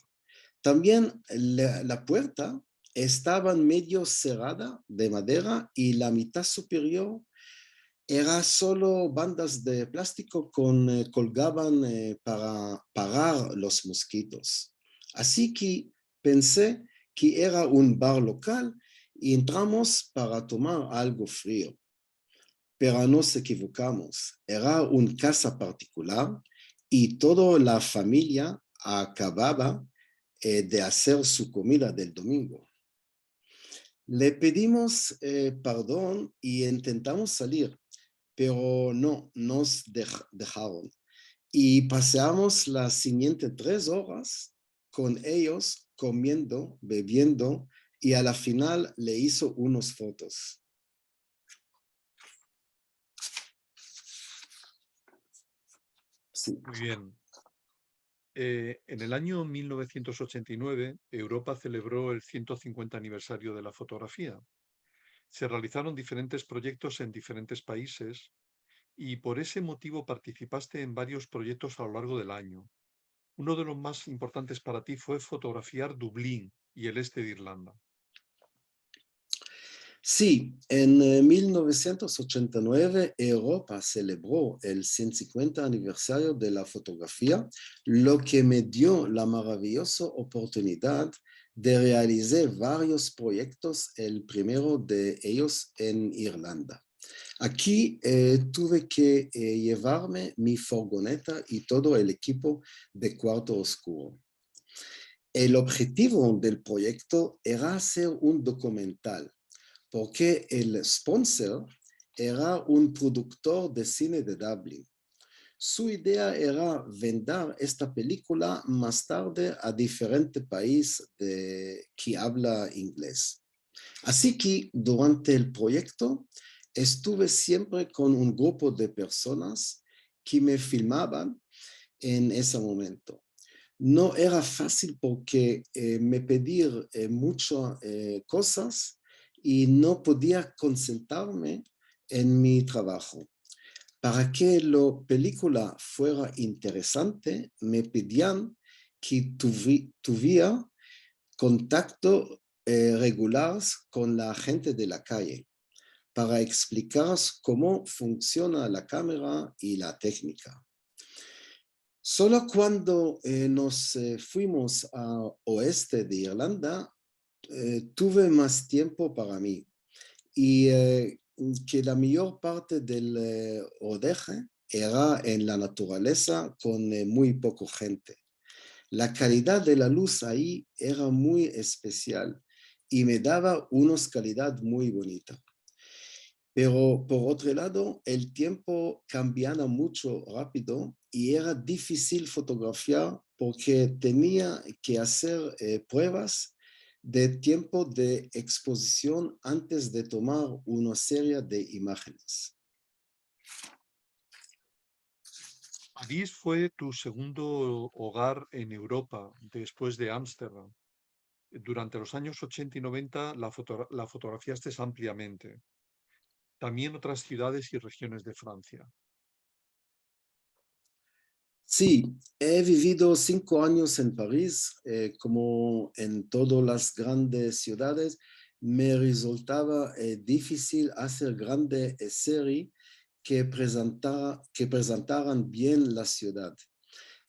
También la puerta estaba medio cerrada de madera y la mitad superior era solo bandas de plástico colgaban para parar los mosquitos. Así que pensé que era un bar local y entramos para tomar algo frío. Pero nos equivocamos. Era una casa particular y toda la familia acababa de hacer su comida del domingo. Le pedimos perdón y intentamos salir, pero no nos dejaron. Y paseamos las siguientes 3 horas con ellos comiendo, bebiendo, y a la final le hizo unas fotos. Sí. Muy bien. En el año 1989, Europa celebró el 150 aniversario de la fotografía. Se realizaron diferentes proyectos en diferentes países y por ese motivo participaste en varios proyectos a lo largo del año. Uno de los más importantes para ti fue fotografiar Dublín y el este de Irlanda. Sí, en 1989 Europa celebró el 150 aniversario de la fotografía, lo que me dio la maravillosa oportunidad de realizar varios proyectos, el primero de ellos en Irlanda. Aquí tuve que llevarme mi furgoneta y todo el equipo de Cuarto Oscuro. El objetivo del proyecto era hacer un documental, porque el sponsor era un productor de cine de Dublín. Su idea era vender esta película más tarde a diferentes países que habla inglés. Así que durante el proyecto estuve siempre con un grupo de personas que me filmaban en ese momento. No era fácil porque me pedían muchas cosas y no podía concentrarme en mi trabajo. Para que la película fuera interesante, me pedían que tuviera contacto regular con la gente de la calle para explicar cómo funciona la cámara y la técnica. Solo cuando nos fuimos a oeste de Irlanda, tuve más tiempo para mí y que la mayor parte del rodaje era en la naturaleza con muy poca gente. La calidad de la luz ahí era muy especial y me daba una calidad muy bonita. Pero por otro lado, el tiempo cambiaba mucho rápido y era difícil fotografiar porque tenía que hacer pruebas de tiempo de exposición antes de tomar una serie de imágenes. París fue tu segundo hogar en Europa después de Ámsterdam. Durante los años 80 y 90 la fotografiaste ampliamente. También otras ciudades y regiones de Francia. Sí, he vivido 5 años en París, como en todas las grandes ciudades. Me resultaba difícil hacer grandes series que presentaran bien la ciudad.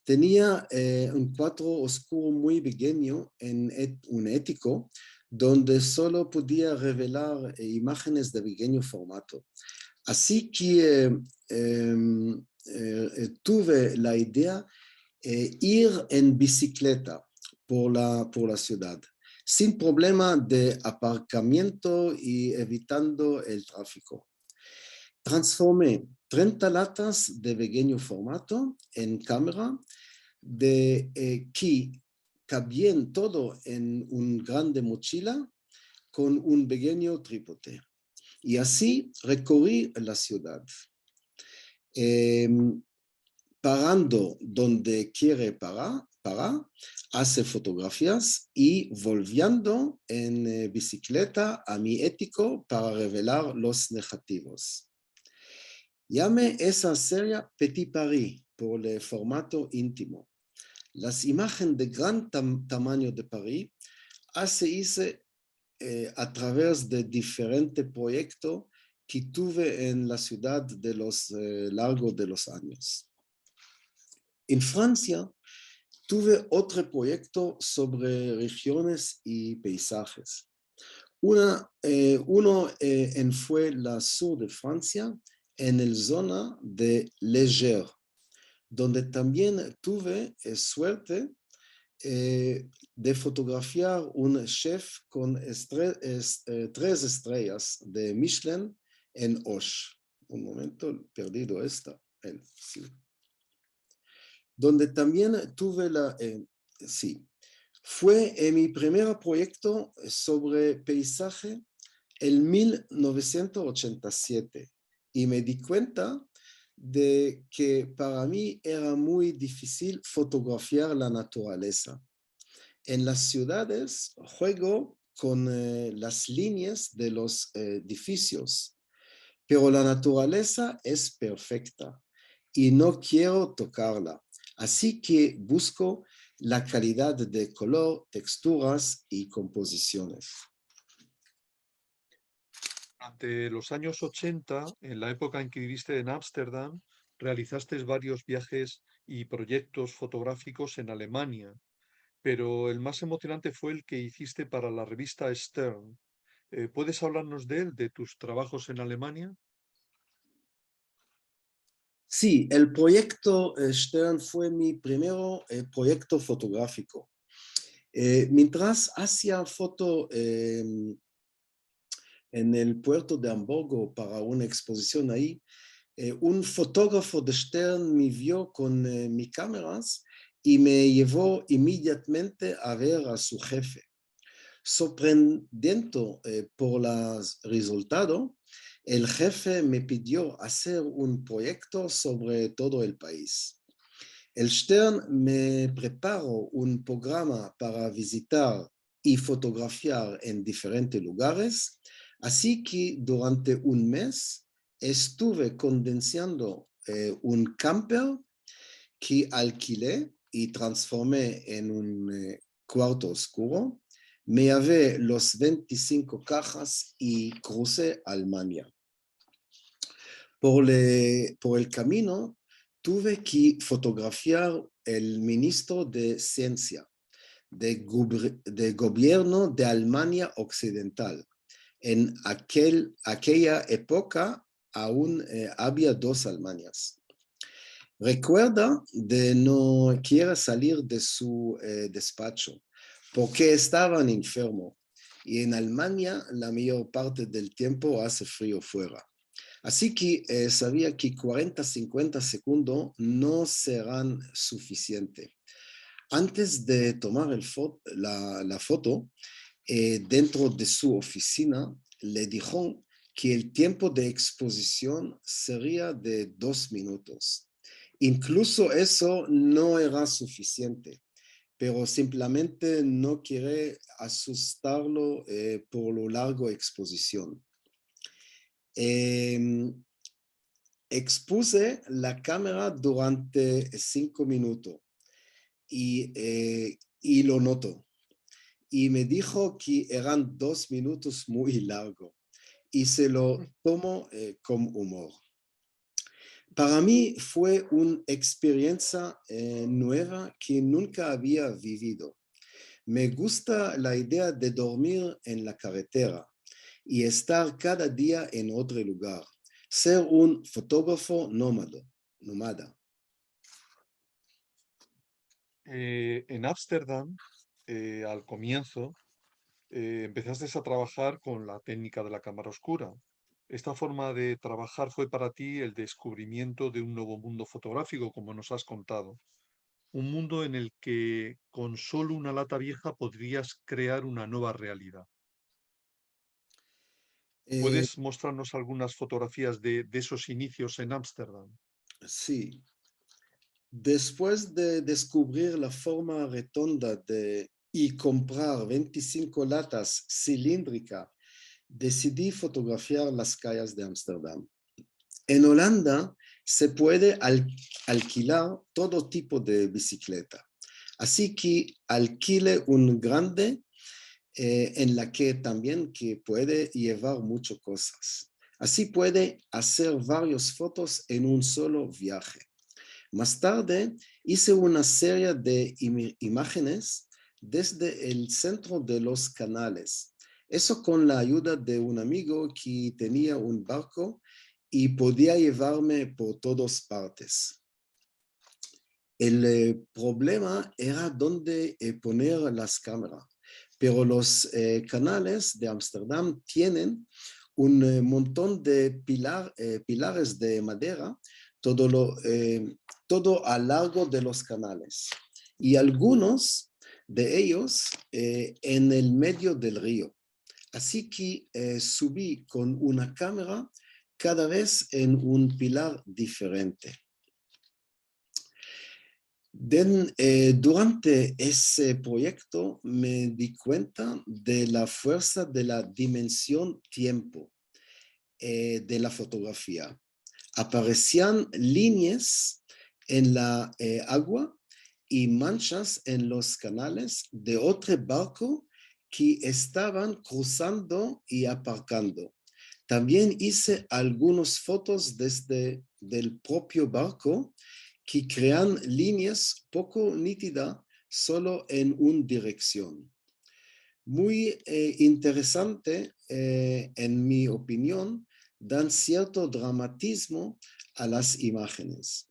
Tenía un cuadro oscuro muy pequeño en un ético, donde solo podía revelar imágenes de pequeño formato. Así que tuve la idea ir en bicicleta por la ciudad, sin problema de aparcamiento y evitando el tráfico. Transformé 30 latas de pequeño formato en cámara que cabían todo en una grande mochila con un pequeño trípode. Y así recorrí la ciudad, parando donde quiere parar, hace fotografías y volviendo en bicicleta a mi ético para revelar los negativos. Llamé esa serie Petit Paris por el formato íntimo. Las imágenes de gran tamaño de París hice a través de diferentes proyectos que tuve en la ciudad de los largo de los años. En Francia tuve otro proyecto sobre regiones y paisajes. Uno fue la sur de Francia, en la zona de Léger, donde también tuve suerte de fotografiar un chef con 3 estrellas de Michelin en Auch. un momento, perdido esta, sí. Donde también tuve sí, fue en mi primer proyecto sobre paisaje en 1987 y me di cuenta de que para mí era muy difícil fotografiar la naturaleza. En las ciudades juego con las líneas de los edificios, pero la naturaleza es perfecta y no quiero tocarla. Así que busco la calidad de color, texturas y composiciones. Durante los años 80, en la época en que viviste en Ámsterdam, realizaste varios viajes y proyectos fotográficos en Alemania, pero el más emocionante fue el que hiciste para la revista Stern. ¿Puedes hablarnos de él, de tus trabajos en Alemania? Sí, el proyecto Stern fue mi primer proyecto fotográfico. Mientras hacía foto en el puerto de Hamburgo para una exposición ahí, un fotógrafo de Stern me vio con mis cámaras y me llevó inmediatamente a ver a su jefe. Sorprendido por el resultado, el jefe me pidió hacer un proyecto sobre todo el país. El Stern me preparó un programa para visitar y fotografiar en diferentes lugares, así que durante un mes estuve condensando un camper que alquilé y transformé en un cuarto oscuro. Me llevé los 25 cajas y crucé Alemania. Por el camino tuve que fotografiar el ministro de Ciencia de gobierno de Alemania Occidental. En aquella época aún había dos Alemanias. Recuerda de no quiere salir de su despacho porque estaban enfermos y en Alemania la mayor parte del tiempo hace frío fuera. Así que sabía que 40-50 segundos no serán suficientes. Antes de tomar la foto, dentro de su oficina, le dijo que el tiempo de exposición sería de 2 minutos. Incluso eso no era suficiente, pero simplemente no quiere asustarlo por la larga exposición. Expuse la cámara durante 5 minutos y lo notó. Y me dijo que eran 2 minutos muy largos y se lo tomo con humor. Para mí fue una experiencia nueva que nunca había vivido. Me gusta la idea de dormir en la carretera y estar cada día en otro lugar. Ser un fotógrafo nómada. En Ámsterdam, al comienzo, empezaste a trabajar con la técnica de la cámara oscura. Esta forma de trabajar fue para ti el descubrimiento de un nuevo mundo fotográfico, como nos has contado. Un mundo en el que con solo una lata vieja podrías crear una nueva realidad. Eh, ¿Puedes mostrarnos algunas fotografías de esos inicios en Ámsterdam? sí, después de descubrir la forma redonda y comprar 25 latas cilíndricas, decidí fotografiar las calles de Ámsterdam. En Holanda se puede alquilar todo tipo de bicicleta. Así que alquile un grande en la que también que puede llevar muchas cosas. Así puede hacer varias fotos en un solo viaje. Más tarde hice una serie de imágenes desde el centro de los canales. Eso con la ayuda de un amigo que tenía un barco y podía llevarme por todas partes. El problema era dónde poner las cámaras, pero los canales de Ámsterdam tienen un montón de pilares de madera, todo a lo largo de los canales, y algunos de ellos en el medio del río. Así que subí con una cámara cada vez en un pilar diferente. Durante ese proyecto me di cuenta de la fuerza de la dimensión tiempo de la fotografía. Aparecían líneas en la agua y manchas en los canales de otro barco que estaban cruzando y aparcando. También hice algunas fotos desde el propio barco que crean líneas poco nítidas solo en una dirección. Muy interesante, en mi opinión, dan cierto dramatismo a las imágenes.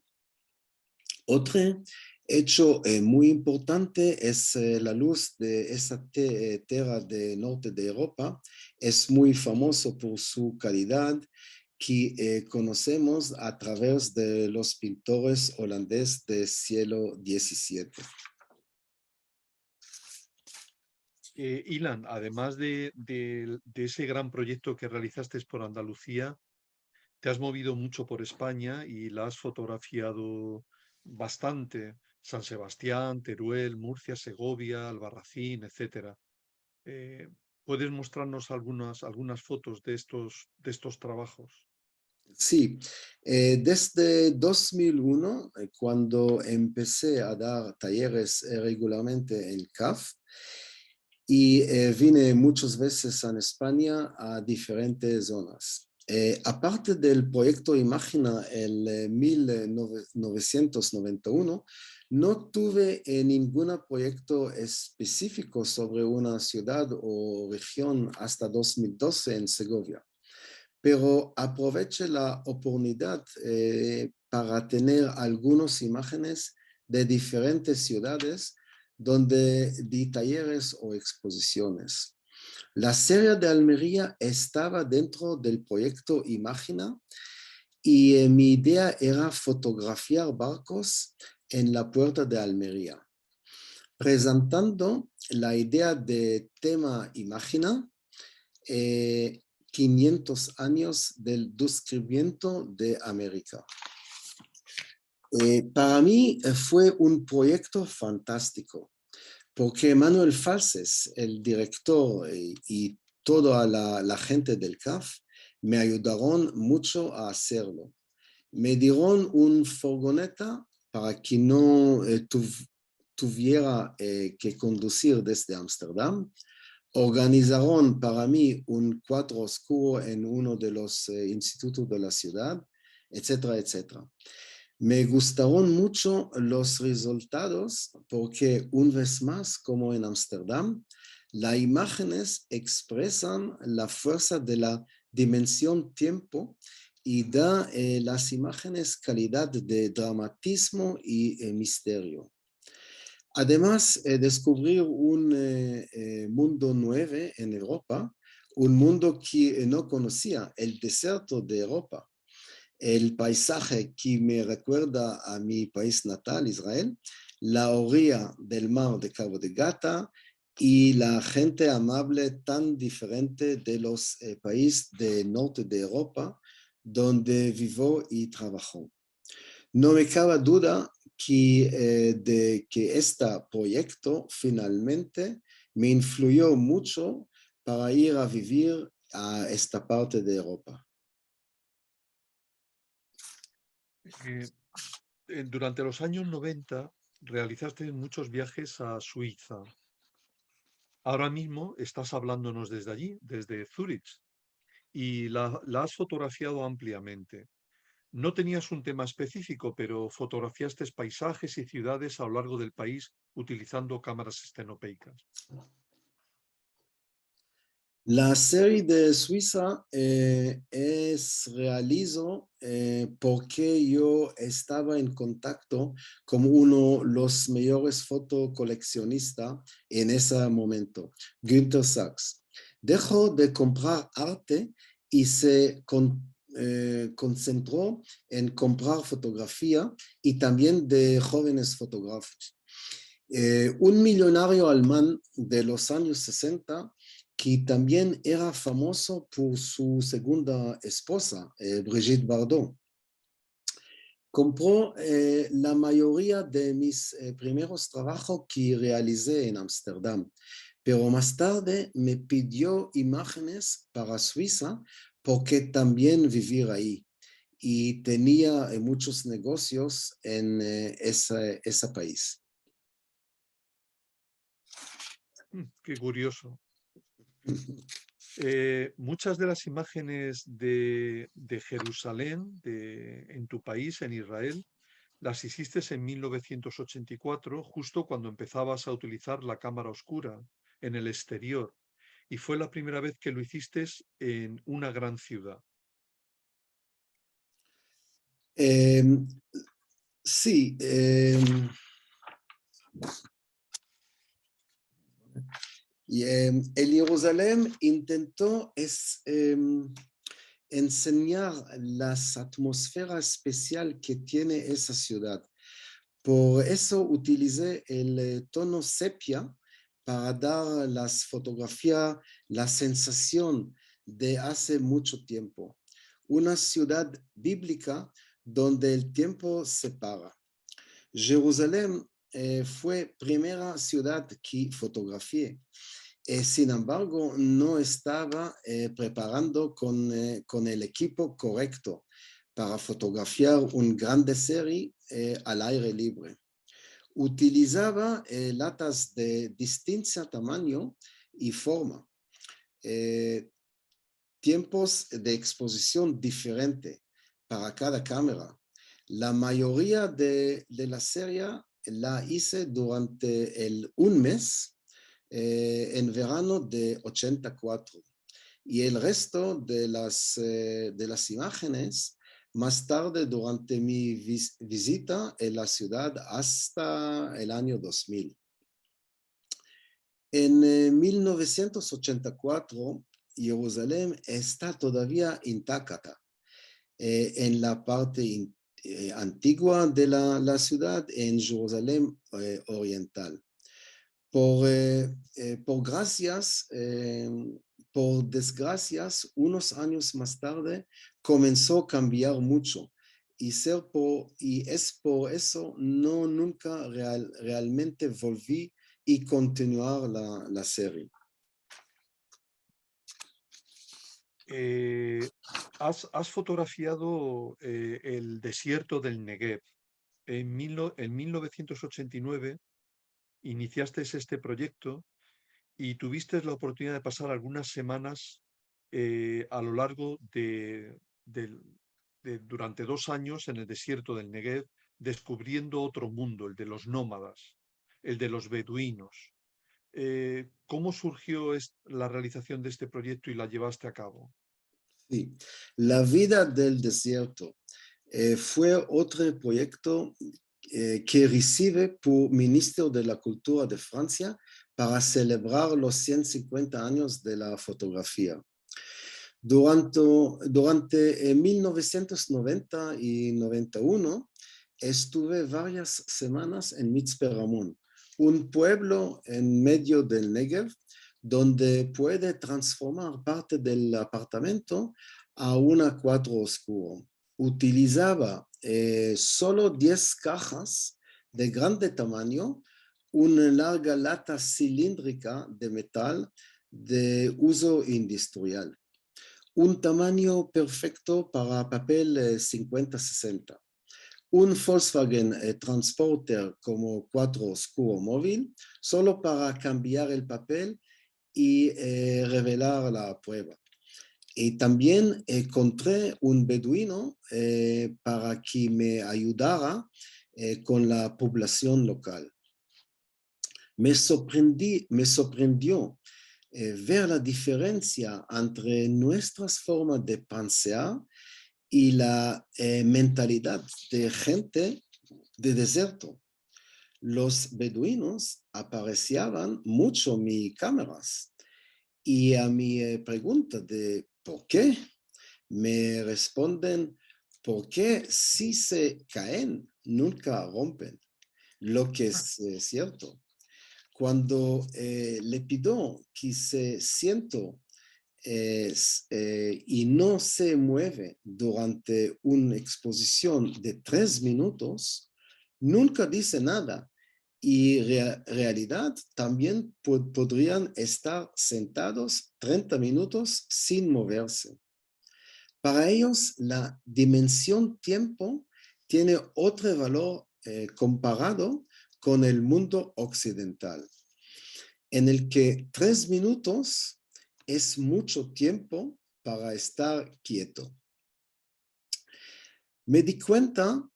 Otro hecho muy importante es la luz de esa tierra del norte de Europa. Es muy famoso por su calidad que conocemos a través de los pintores holandeses del siglo XVII. Ilan, además de ese gran proyecto que realizaste por Andalucía, te has movido mucho por España y la has fotografiado bastante. San Sebastián, Teruel, Murcia, Segovia, Albarracín, etcétera. Eh, ¿Puedes mostrarnos algunas fotos de estos trabajos? Sí, desde 2001, cuando empecé a dar talleres regularmente en CAF, y vine muchas veces a España a diferentes zonas. Aparte del proyecto Imagina en 1991, no tuve ningún proyecto específico sobre una ciudad o región hasta 2012 en Segovia, pero aproveché la oportunidad para tener algunas imágenes de diferentes ciudades donde di talleres o exposiciones. La serie de Almería estaba dentro del proyecto Imagina y mi idea era fotografiar barcos en la puerta de Almería. Presentando la idea de tema Imagina, 500 años del descubrimiento de América. Para mí fue un proyecto fantástico, porque Manuel Falces, el director y toda la gente del CAF, me ayudaron mucho a hacerlo. Me dieron una furgoneta para que no tuviera que conducir desde Ámsterdam. Organizaron para mí un cuarto oscuro en uno de los institutos de la ciudad, etcétera, etcétera. Me gustaron mucho los resultados porque, una vez más, como en Ámsterdam, las imágenes expresan la fuerza de la dimensión tiempo y da las imágenes calidad de dramatismo y misterio. Además, descubrir un mundo nuevo en Europa, un mundo que no conocía, el desierto de Europa, el paisaje que me recuerda a mi país natal, Israel, la orilla del mar de Cabo de Gata y la gente amable tan diferente de los países del norte de Europa, donde vivo y trabajo. No me cabe duda de que este proyecto finalmente me influyó mucho para ir a vivir a esta parte de Europa. Eh, Durante los años 90 realizaste muchos viajes a Suiza. Ahora mismo estás hablándonos desde allí, desde Zúrich, y la has fotografiado ampliamente. No tenías un tema específico, pero fotografiaste paisajes y ciudades a lo largo del país utilizando cámaras estenopeicas. La serie de Suiza es realizado porque yo estaba en contacto con uno de los mejores fotocoleccionistas en ese momento, Günther Sachs. Dejó de comprar arte y se concentró en comprar fotografía y también de jóvenes fotógrafos. Un millonario alemán de los años 60 que también era famoso por su segunda esposa, Brigitte Bardot. Compró la mayoría de mis primeros trabajos que realicé en Ámsterdam, pero más tarde me pidió imágenes para Suiza porque también vivir ahí y tenía muchos negocios en ese país. Qué curioso. Muchas de las imágenes de Jerusalén, en tu país, en Israel, las hiciste en 1984, justo cuando empezabas a utilizar la cámara oscura en el exterior, y fue la primera vez que lo hiciste en una gran ciudad. Sí, el Jerusalén intentó enseñar las atmósferas especial que tiene esa ciudad. Por eso utilicé el tono sepia para dar las fotografías la sensación de hace mucho tiempo. Una ciudad bíblica donde el tiempo se para. Jerusalén fue primera ciudad que fotografié. Sin embargo, no estaba preparando con el equipo correcto para fotografiar una grande serie al aire libre. Utilizaba latas de distinto tamaño y forma, tiempos de exposición diferentes para cada cámara. La mayoría de la serie la hice durante un mes en verano de 84 y el resto de las imágenes más tarde durante mi visita en la ciudad hasta el año 2000. En 1984, Jerusalén está todavía intacta. En la parte antigua de la ciudad, en Jerusalén oriental. Por desgracias, unos años más tarde comenzó a cambiar mucho y es por eso no nunca realmente volví y continuar la serie. Has fotografiado el desierto del Negev. En 1989 iniciaste este proyecto y tuviste la oportunidad de pasar algunas semanas a lo largo durante 2 años en el desierto del Negev, descubriendo otro mundo, el de los nómadas, el de los beduinos. ¿Cómo surgió la realización de este proyecto y la llevaste a cabo? Sí, la vida del desierto fue otro proyecto que recibe por Ministro de la Cultura de Francia para celebrar los 150 años de la fotografía. Durante 1990 y 91 estuve varias semanas en Mitzpe Ramon, un pueblo en medio del Negev, donde puede transformar parte del apartamento a un cuarto oscuro. Utilizaba solo 10 cajas de grande tamaño, una larga lata cilíndrica de metal de uso industrial. Un tamaño perfecto para papel 50-60. Un Volkswagen Transporter como 4 oscuro móvil, solo para cambiar el papel y revelar la prueba. Y también encontré un beduino para que me ayudara con la población local. Me sorprendió ver la diferencia entre nuestras formas de pensar y la mentalidad de gente de desierto. Los beduinos apreciaban mucho mis cámaras y a mi pregunta de ¿por qué? me responden, ¿por qué si se caen, nunca rompen? Lo que es cierto. Cuando le pido que se siento y no se mueve durante una exposición de 3 minutos, nunca dice nada. Y realidad también podrían estar sentados 30 minutos sin moverse. Para ellos, la dimensión tiempo tiene otro valor comparado con el mundo occidental, en el que 3 minutos es mucho tiempo para estar quieto. Me di cuenta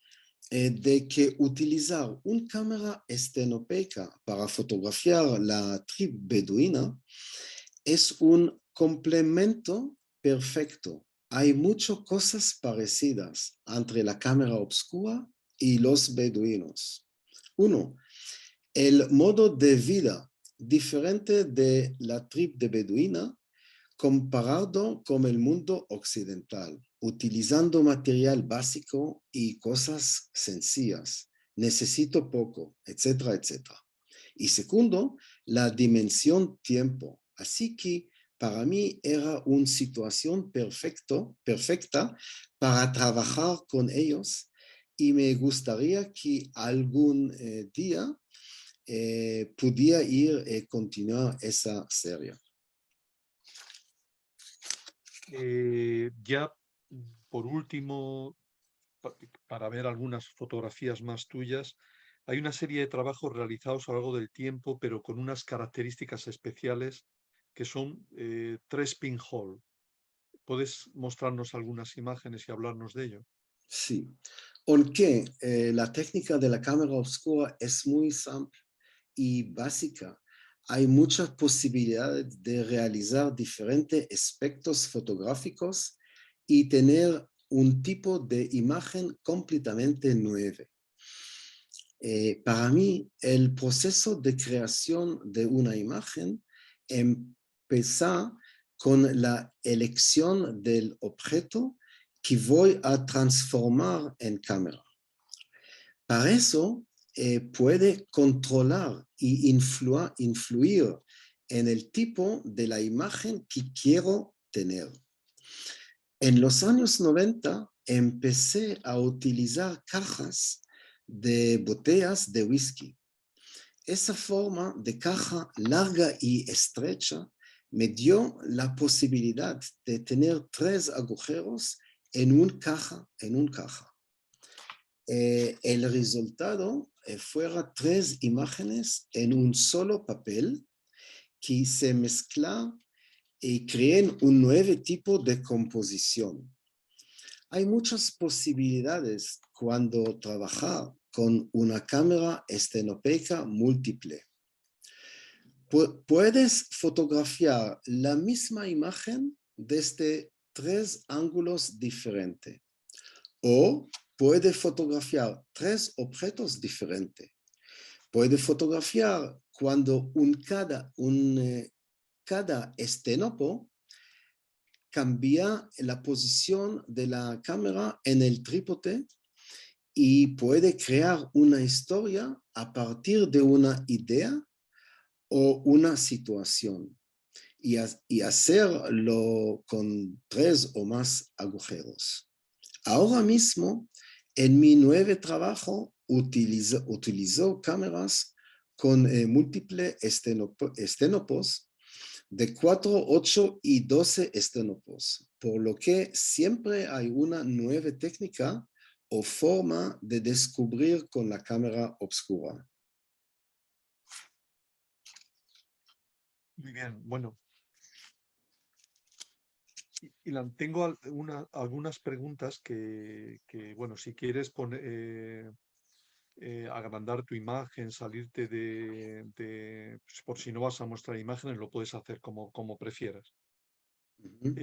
de que utilizar una cámara estenopeica para fotografiar la tribu beduina es un complemento perfecto. Hay muchas cosas parecidas entre la cámara oscura y los beduinos. Uno, el modo de vida diferente de la tribu de beduina comparado con el mundo occidental, utilizando material básico y cosas sencillas. Necesito poco, etcétera, etcétera. Y segundo, la dimensión tiempo. Así que para mí era una situación perfecta para trabajar con ellos y me gustaría que algún día pudiera ir continuar esa serie. Ya por último, para ver algunas fotografías más tuyas, hay una serie de trabajos realizados a lo largo del tiempo, pero con unas características especiales que son 3 pinhole. ¿Puedes mostrarnos algunas imágenes y hablarnos de ello? Sí, aunque la técnica de la cámara oscura es muy simple y básica, hay muchas posibilidades de realizar diferentes aspectos fotográficos y tener un tipo de imagen completamente nueva. Para mí, el proceso de creación de una imagen empieza con la elección del objeto que voy a transformar en cámara. Para eso, puede controlar y influir en el tipo de la imagen que quiero tener. En los años 90 empecé a utilizar cajas de botellas de whisky. Esa forma de caja larga y estrecha me dio la posibilidad de tener 3 agujeros en una caja. El resultado fueron 3 imágenes en un solo papel que se mezclan y crean un nuevo tipo de composición. Hay muchas posibilidades cuando trabajar con una cámara estenopeica múltiple. Puedes fotografiar la misma imagen desde 3 ángulos diferentes o puede fotografiar 3 objetos diferentes. Puede fotografiar cuando cada estenopo cambia la posición de la cámara en el trípode y puede crear una historia a partir de una idea o una situación y hacerlo con 3 o más agujeros. Ahora mismo, en mi nuevo trabajo, utilizo cámaras con múltiples estenopos de 4, 8 y 12 estenopos, por lo que siempre hay una nueva técnica o forma de descubrir con la cámara oscura. Muy bien, bueno. Ilan, tengo algunas preguntas bueno, si quieres agrandar tu imagen, salirte pues, por si no vas a mostrar imágenes, lo puedes hacer como prefieras. Ujú.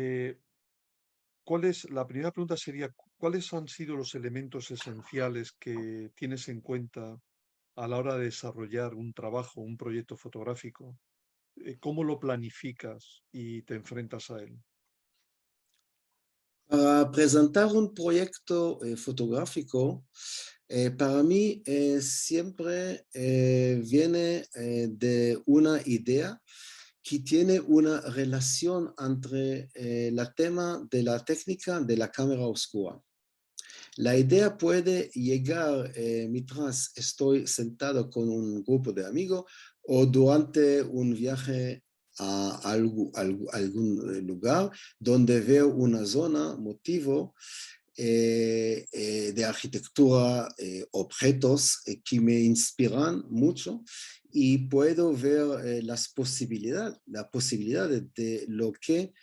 La primera pregunta sería, ¿cuáles han sido los elementos esenciales que tienes en cuenta a la hora de desarrollar un trabajo, un proyecto fotográfico? ¿Cómo lo planificas y te enfrentas a él? Para presentar un proyecto fotográfico, para mí siempre viene de una idea que tiene una relación entre la tema de la técnica de la cámara oscura. La idea puede llegar mientras estoy sentado con un grupo de amigos o durante un viaje a algún lugar donde veo una zona, motivo de arquitectura, objetos que me inspiran mucho y puedo ver la posibilidad de lo que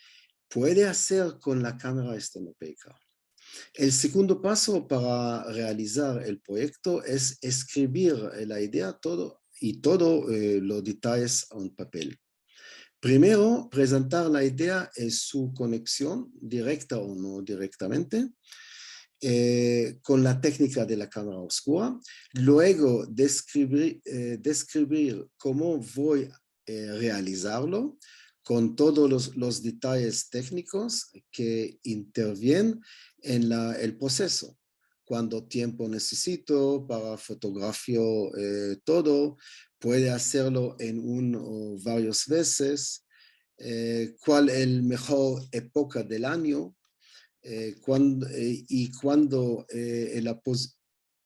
puede hacer con la cámara estenopeica. El segundo paso para realizar el proyecto es escribir la idea y todos los detalles en papel. Primero, presentar la idea en su conexión, directa o no directamente, con la técnica de la cámara oscura. Luego, describir cómo voy a realizarlo con todos los detalles técnicos que intervienen en el proceso. Cuánto tiempo necesito para fotografiar todo, puede hacerlo en una o varias veces, cuál es la mejor época del año, cuando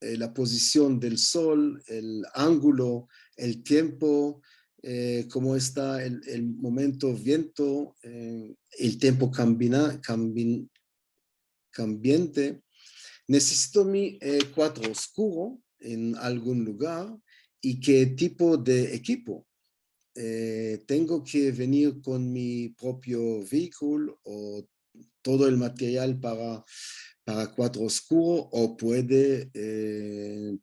la posición del sol, el ángulo, el tiempo, cómo está el momento viento, el tiempo cambiante. Necesito mi cuadro oscuro en algún lugar y qué tipo de equipo. Tengo que venir con mi propio vehículo o todo el material para cuadro oscuro o puede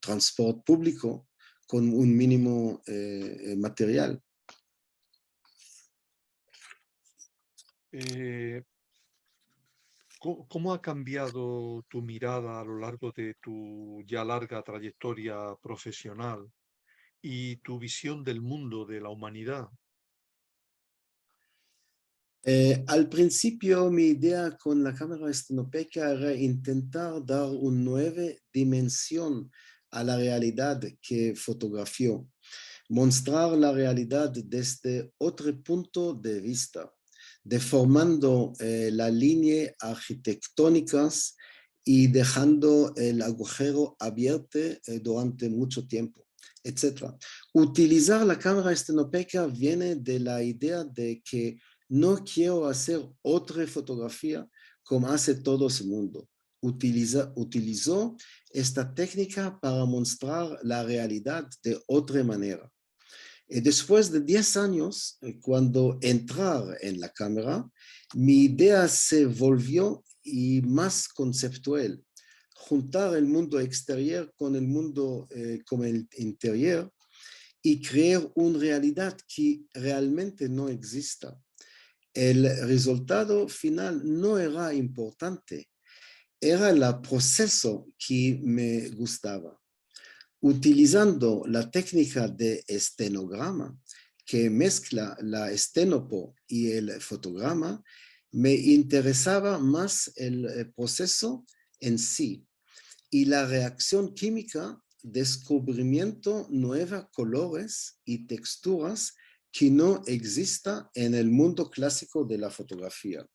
transporte público con un mínimo material. Eh, ¿Cómo ha cambiado tu mirada a lo largo de tu ya larga trayectoria profesional y tu visión del mundo, de la humanidad? Al principio mi idea con la cámara estenopeica era intentar dar una nueva dimensión a la realidad que fotografió, mostrar la realidad desde otro punto de vista, deformando la línea arquitectónicas y dejando el agujero abierto durante mucho tiempo, etc. Utilizar la cámara estenopeica viene de la idea de que no quiero hacer otra fotografía como hace todo el mundo. Utilizó esta técnica para mostrar la realidad de otra manera. Después de 10 años, cuando entrar en la cámara, mi idea se volvió y más conceptual. Juntar el mundo exterior con el mundo como el interior y crear una realidad que realmente no exista. El resultado final no era importante, era el proceso que me gustaba. Utilizando la técnica de estenograma, que mezcla la estenopo y el fotograma, me interesaba más el proceso en sí y la reacción química, descubrimiento nuevos colores y texturas que no exista en el mundo clásico de la fotografía.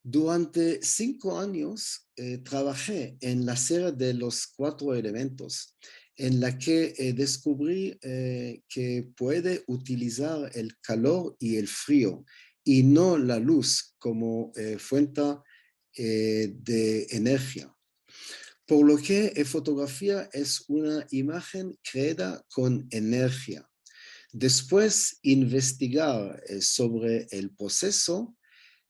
Durante 5 años trabajé en la serie de los 4 elementos, en la que descubrí que puede utilizar el calor y el frío y no la luz como fuente de energía. Por lo que fotografía es una imagen creada con energía. Después investigar sobre el proceso,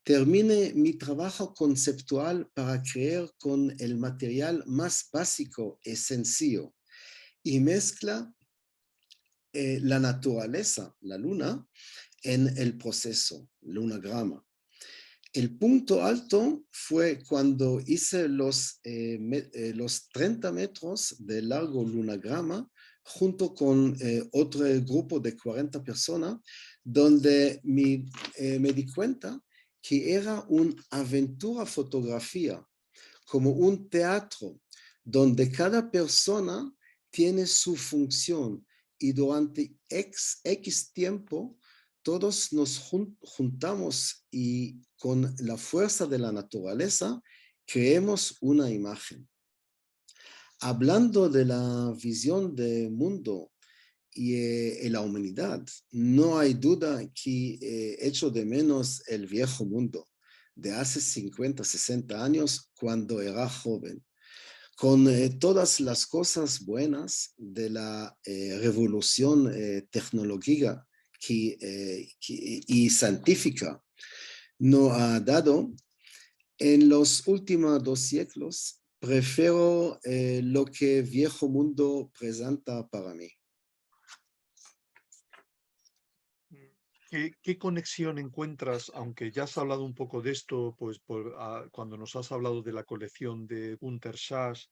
termine mi trabajo conceptual para crear con el material más básico y sencillo y mezcla la naturaleza, la luna, en el proceso, lunagrama. El punto alto fue cuando hice los 30 metros de largo lunagrama junto con otro grupo de 40 personas, donde me di cuenta que era una aventura fotografía, como un teatro donde cada persona tiene su función y durante X tiempo todos nos juntamos y con la fuerza de la naturaleza creemos una imagen. Hablando de la visión del mundo y la humanidad, no hay duda que echo de menos el viejo mundo de hace 50, 60 años cuando era joven, con todas las cosas buenas de la revolución tecnológica y científica nos ha dado. En los últimos 2 siglos, prefiero lo que viejo mundo presenta para mí. ¿Qué conexión encuentras, aunque ya has hablado un poco de esto, pues cuando nos has hablado de la colección de Günter Schaas,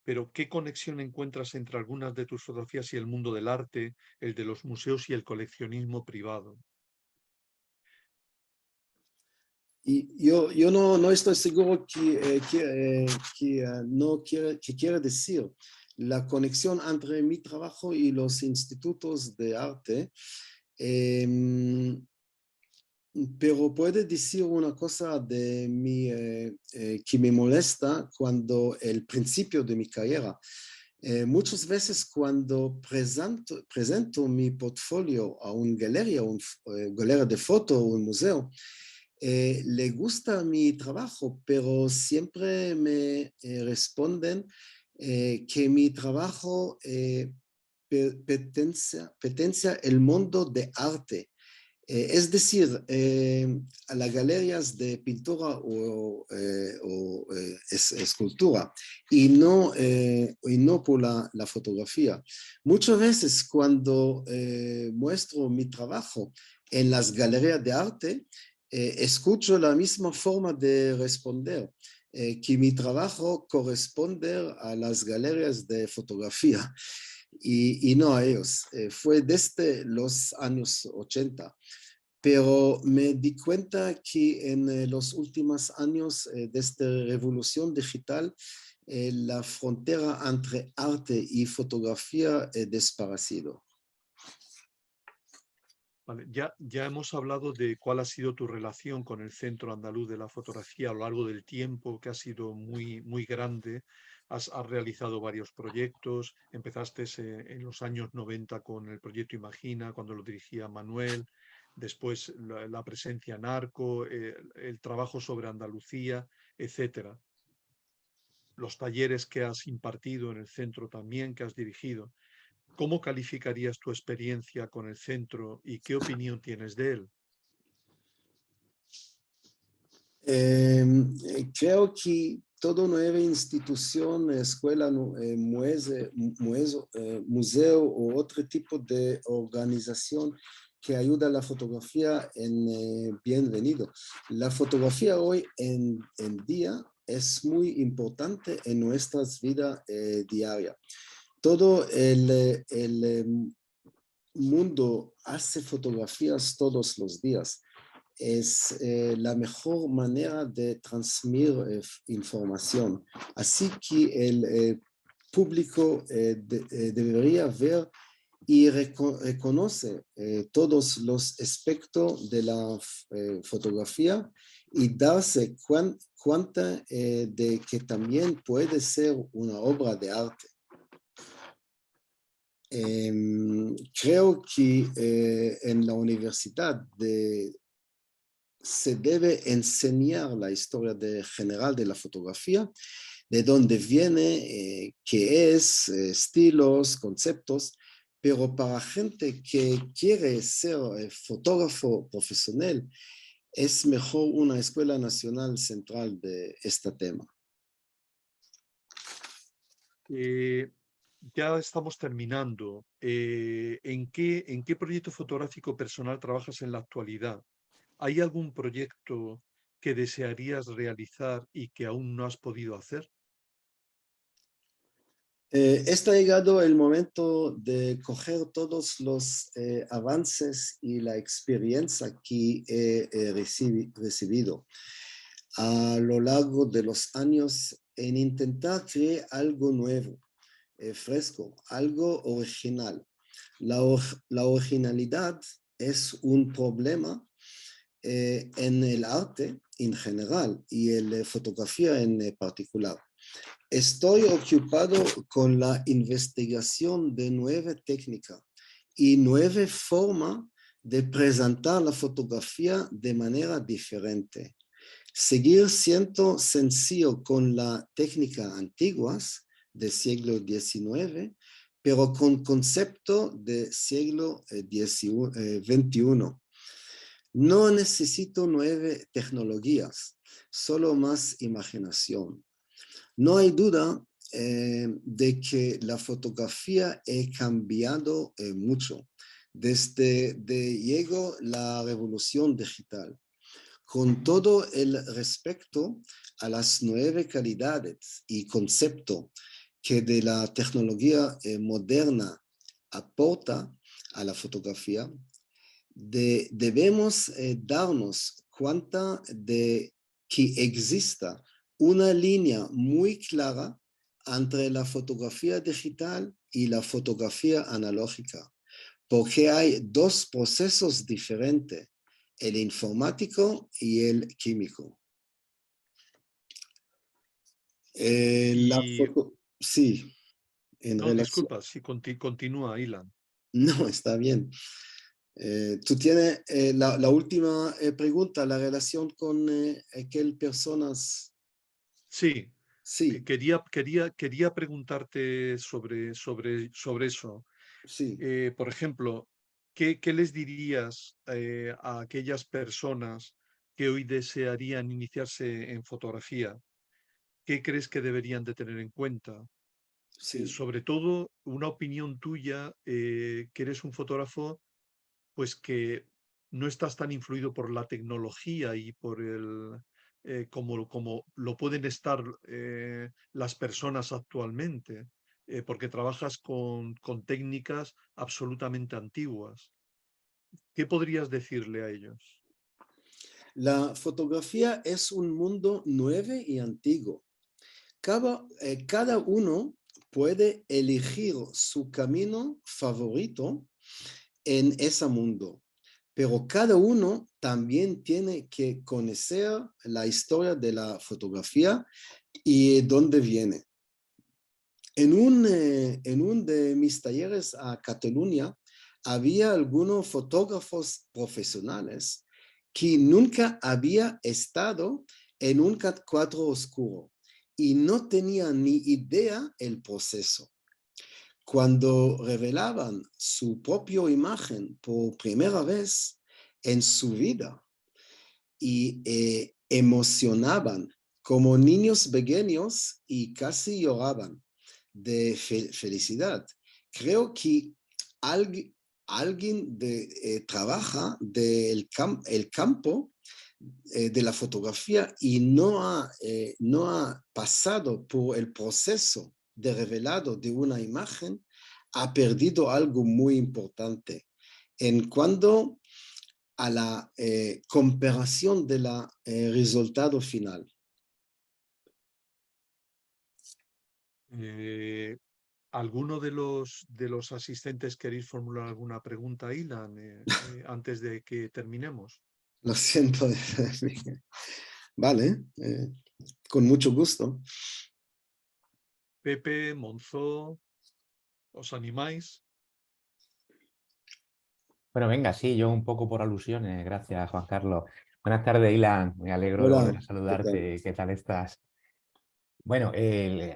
pero qué conexión encuentras entre algunas de tus fotografías y el mundo del arte, el de los museos y el coleccionismo privado? Y yo no estoy seguro qué quiere decir la conexión entre mi trabajo y los institutos de arte. Pero puede decir una cosa de que me molesta cuando el principio de mi carrera. Muchas veces cuando presento mi portfolio a una galería de foto o un museo, le gusta mi trabajo, pero siempre me responden que mi trabajo pertenece al mundo de arte. Es decir, a las galerías de pintura o escultura y no por la fotografía. Muchas veces cuando muestro mi trabajo en las galerías de arte, escucho la misma forma de responder, que mi trabajo corresponde a las galerías de fotografía y no a ellos. Fue desde los años 80. Pero me di cuenta que en los últimos años de esta revolución digital, la frontera entre arte y fotografía ha desaparecido. Vale, ya hemos hablado de cuál ha sido tu relación con el Centro Andaluz de la Fotografía a lo largo del tiempo, que ha sido muy, muy grande. Has realizado varios proyectos. Empezaste en los años 90 con el proyecto Imagina, cuando lo dirigía Manuel. Después la presencia en Arco, el trabajo sobre Andalucía, etcétera. Los talleres que has impartido en el centro también, que has dirigido. ¿Cómo calificarías tu experiencia con el centro y qué opinión tienes de él? Creo que toda nueva institución, escuela, museo o otro tipo de organización que ayuda a la fotografía bienvenido. La fotografía hoy en día es muy importante en nuestras vidas diarias. Todo el mundo hace fotografías todos los días. Es la mejor manera de transmitir información. Así que el público debería ver y reconoce todos los aspectos de la fotografía y darse cuenta de que también puede ser una obra de arte. Creo que en la universidad se debe enseñar la historia general de la fotografía, de dónde viene, qué es, estilos, conceptos, pero para gente que quiere ser fotógrafo profesional, es mejor una escuela nacional central de este tema. Ya estamos terminando. ¿En qué proyecto fotográfico personal trabajas en la actualidad? ¿Hay algún proyecto que desearías realizar y que aún no has podido hacer? Está llegado el momento de coger todos los avances y la experiencia que he recibido a lo largo de los años en intentar crear algo nuevo, fresco, algo original. La originalidad es un problema en el arte en general y en la fotografía en particular. Estoy ocupado con la investigación de nueva técnica y nueva forma de presentar la fotografía de manera diferente. Seguir siendo sencillo con la técnica antiguas del siglo XIX, pero con concepto del siglo XXI. No necesito nuevas tecnologías, solo más imaginación. No hay duda de que la fotografía ha cambiado mucho desde que llegó la revolución digital. Con todo el respecto a las nuevas calidades y concepto que de la tecnología moderna aporta a la fotografía, debemos darnos cuenta de que exista una línea muy clara entre la fotografía digital y la fotografía analógica, porque hay dos procesos diferentes, el informático y el químico. Y Sí, en no, relación, disculpa, sí, continúa, Ilan. no, está bien. Tú tienes la última pregunta, la relación con aquel personas. Sí, Sí, quería preguntarte sobre eso. sí, Por ejemplo, ¿qué les dirías a aquellas personas que hoy desearían iniciarse en fotografía? ¿Qué crees que deberían de tener en cuenta? sí. Sobre todo, una opinión tuya, que eres un fotógrafo, pues que no estás tan influido por la tecnología y por como lo pueden estar las personas actualmente, porque trabajas con técnicas absolutamente antiguas. ¿Qué podrías decirle a ellos? La fotografía es un mundo nuevo y antiguo. Cada uno puede elegir su camino favorito en ese mundo, pero cada uno también tiene que conocer la historia de la fotografía y dónde viene. En un de mis talleres a Cataluña había algunos fotógrafos profesionales que nunca había estado en un cuadro oscuro y no tenían ni idea el proceso. Cuando revelaban su propia imagen por primera vez en su vida y emocionaban como niños pequeños y casi lloraban de felicidad. Creo que alguien trabaja del el campo de la fotografía y no ha pasado por el proceso de revelado de una imagen, ha perdido algo muy importante. En cuanto a la comparación del resultado final. Eh, ¿Alguno de los asistentes queréis formular alguna pregunta, Ilan, antes de que terminemos? Lo siento. Vale, con mucho gusto. Pepe, Monzó, ¿os animáis? Bueno, venga, sí, yo un poco por alusiones. Gracias, Juan Carlos. Buenas tardes, Ilan. Me alegro de volver Hola, a ¿qué tal? saludarte. ¿Qué tal estás? Bueno,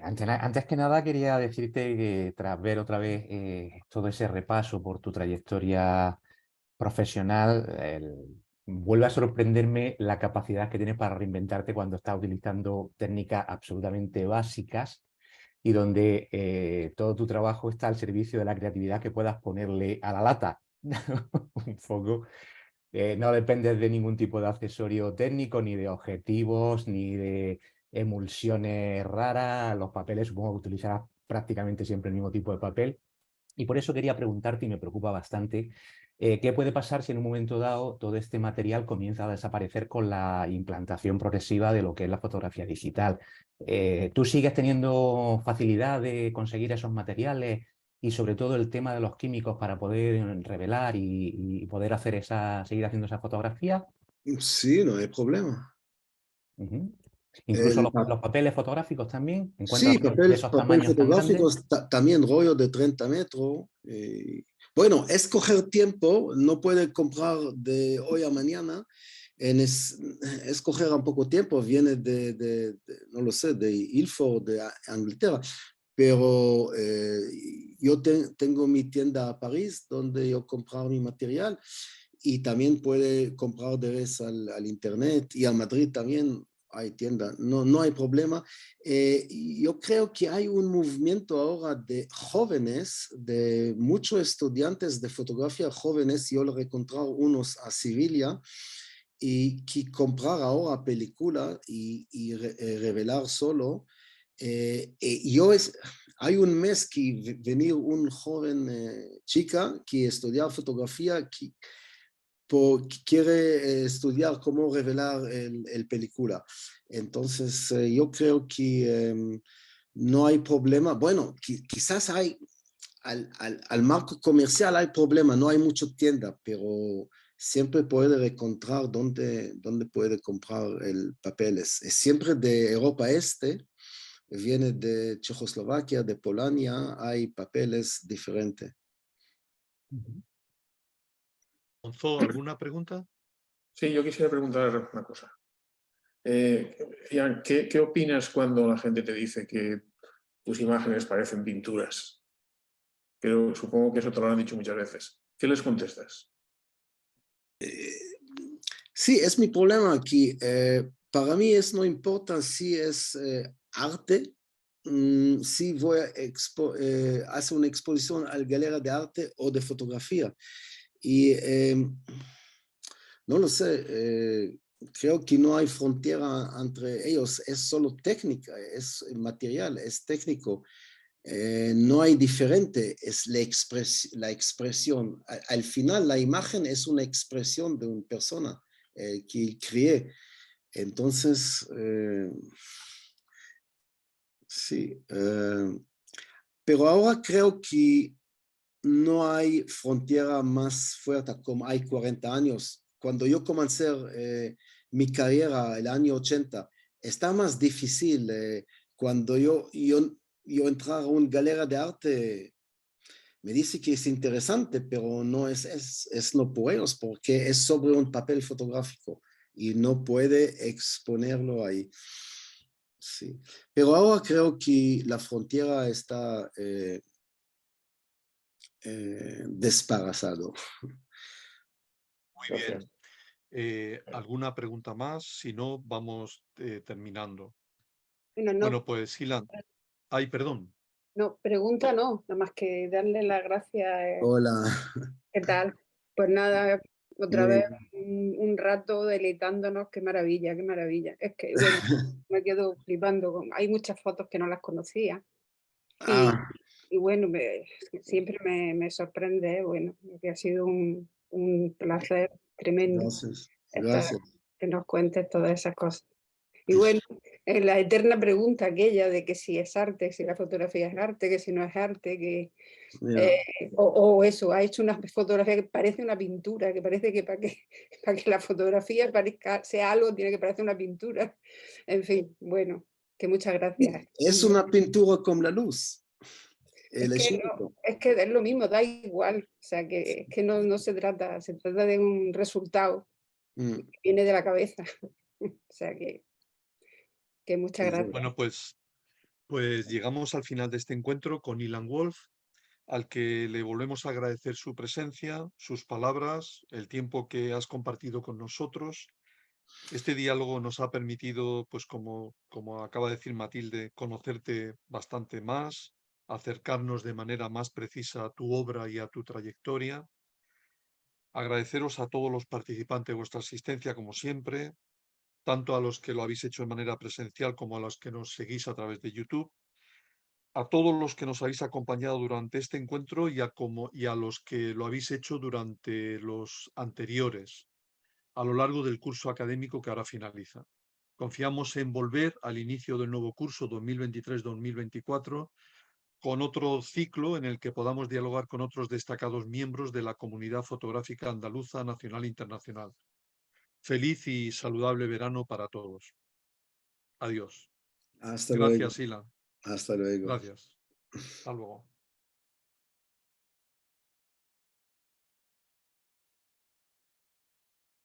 antes que nada quería decirte que tras ver otra vez todo ese repaso por tu trayectoria profesional, vuelve a sorprenderme la capacidad que tienes para reinventarte cuando estás utilizando técnicas absolutamente básicas y donde todo tu trabajo está al servicio de la creatividad que puedas ponerle a la lata. Un poco. No dependes de ningún tipo de accesorio técnico, ni de objetivos, ni de emulsiones raras. Los papeles supongo que utilizarás prácticamente siempre el mismo tipo de papel. Y por eso quería preguntarte, y me preocupa bastante, ¿qué puede pasar si en un momento dado todo este material comienza a desaparecer con la implantación progresiva de lo que es la fotografía digital? ¿Tú sigues teniendo facilidad de conseguir esos materiales y sobre todo el tema de los químicos para poder revelar y poder hacer seguir haciendo esa fotografía? Sí, no hay problema. Ujú. Incluso El los papeles fotográficos también, Sí, ¿encuentras de esos papel tamaños tan fotográfico, grandes? también rollo de 30 metros. Bueno, es coger tiempo, no puede comprar de hoy a mañana, es coger un poco tiempo, viene no lo sé, de Ilford, de Inglaterra, pero yo tengo mi tienda a París donde yo comprar mi material y también puede comprar de vez al internet y a Madrid también hay tienda, no hay problema. Yo creo que hay un movimiento ahora de jóvenes, de muchos estudiantes de fotografía jóvenes, yo lo he encontrado unos a Sevilla, y que comprar ahora película y revelar solo. Hay un mes que venía un joven chica que estudiaba fotografía que quiere estudiar cómo revelar el película. Entonces, yo creo que no hay problema. Bueno, quizás hay, al marco comercial hay problema, no hay mucha tienda, pero siempre puede encontrar dónde puede comprar el papel. Es siempre de Europa Este, viene de Checoslovaquia, de Polonia, hay papeles diferentes. Ujú. Gonzo, ¿alguna pregunta? Sí, yo quisiera preguntar una cosa. Ian, ¿qué opinas cuando la gente te dice que tus imágenes parecen pinturas? Pero supongo que eso te lo han dicho muchas veces. ¿Qué les contestas? Sí, es mi problema aquí. Para mí no importa si es arte, si voy a hacer una exposición al galería de arte o de fotografía. Y no lo sé, creo que no hay frontera entre ellos, es solo técnica, es material, es técnico. No hay diferente, es la expresión. Al final, la imagen es una expresión de una persona que creé. Entonces, sí, pero ahora creo que no hay frontera más fuerte como hay 40 años. Cuando yo comencé mi carrera el año 80, está más difícil. Cuando yo entrar a una galería de arte, me dice que es interesante, pero no es no por ellos, porque es sobre un papel fotográfico y no puede exponerlo ahí. Sí, pero ahora creo que la frontera está desparasado. Muy Gracias. bien. ¿Alguna pregunta más? Si no, vamos terminando. Bueno, no, Bueno, pues Ilan. Ay, perdón. no, pregunta no, nada más que darle las gracias. Hola. ¿Qué tal? Pues nada, otra Muy vez bien. un rato deleitándonos, qué maravilla, qué maravilla. Es que, bueno, me quedo flipando. Hay muchas fotos que no las conocía y, Ah, y bueno, siempre me sorprende, bueno, que ha sido un placer tremendo gracias, estar, gracias. que nos cuentes todas esas cosas. Y bueno, la eterna pregunta aquella de que si es arte, si la fotografía es arte, que si no es arte, Ya. o eso, ha hecho una fotografía que parece una pintura, que parece que para que la fotografía sea algo tiene que parecer una pintura. En fin, bueno, que muchas gracias. Es una pintura con la luz. Es El que, ejemplo. es que es lo mismo, da igual. O sea, que es que no se trata de un resultado Mm, que viene de la cabeza. O sea, que muchas es gracias. verdad. Bueno, pues llegamos al final de este encuentro con Ilan Wolf, al que le volvemos a agradecer su presencia, sus palabras, el tiempo que has compartido con nosotros. Este diálogo nos ha permitido, pues como acaba de decir Matilde, conocerte bastante más, acercarnos de manera más precisa a tu obra y a tu trayectoria. Agradeceros a todos los participantes vuestra asistencia, como siempre, tanto a los que lo habéis hecho de manera presencial como a los que nos seguís a través de YouTube. a todos los que nos habéis acompañado durante este encuentro y a los que lo habéis hecho durante los anteriores, a lo largo del curso académico que ahora finaliza. Confiamos en volver al inicio del nuevo curso 2023-2024 con otro ciclo en el que podamos dialogar con otros destacados miembros de la comunidad fotográfica andaluza, nacional e internacional. Feliz y saludable verano para todos. Adiós. Hasta luego. Gracias, Ilan. Hasta luego. Gracias. Hasta luego.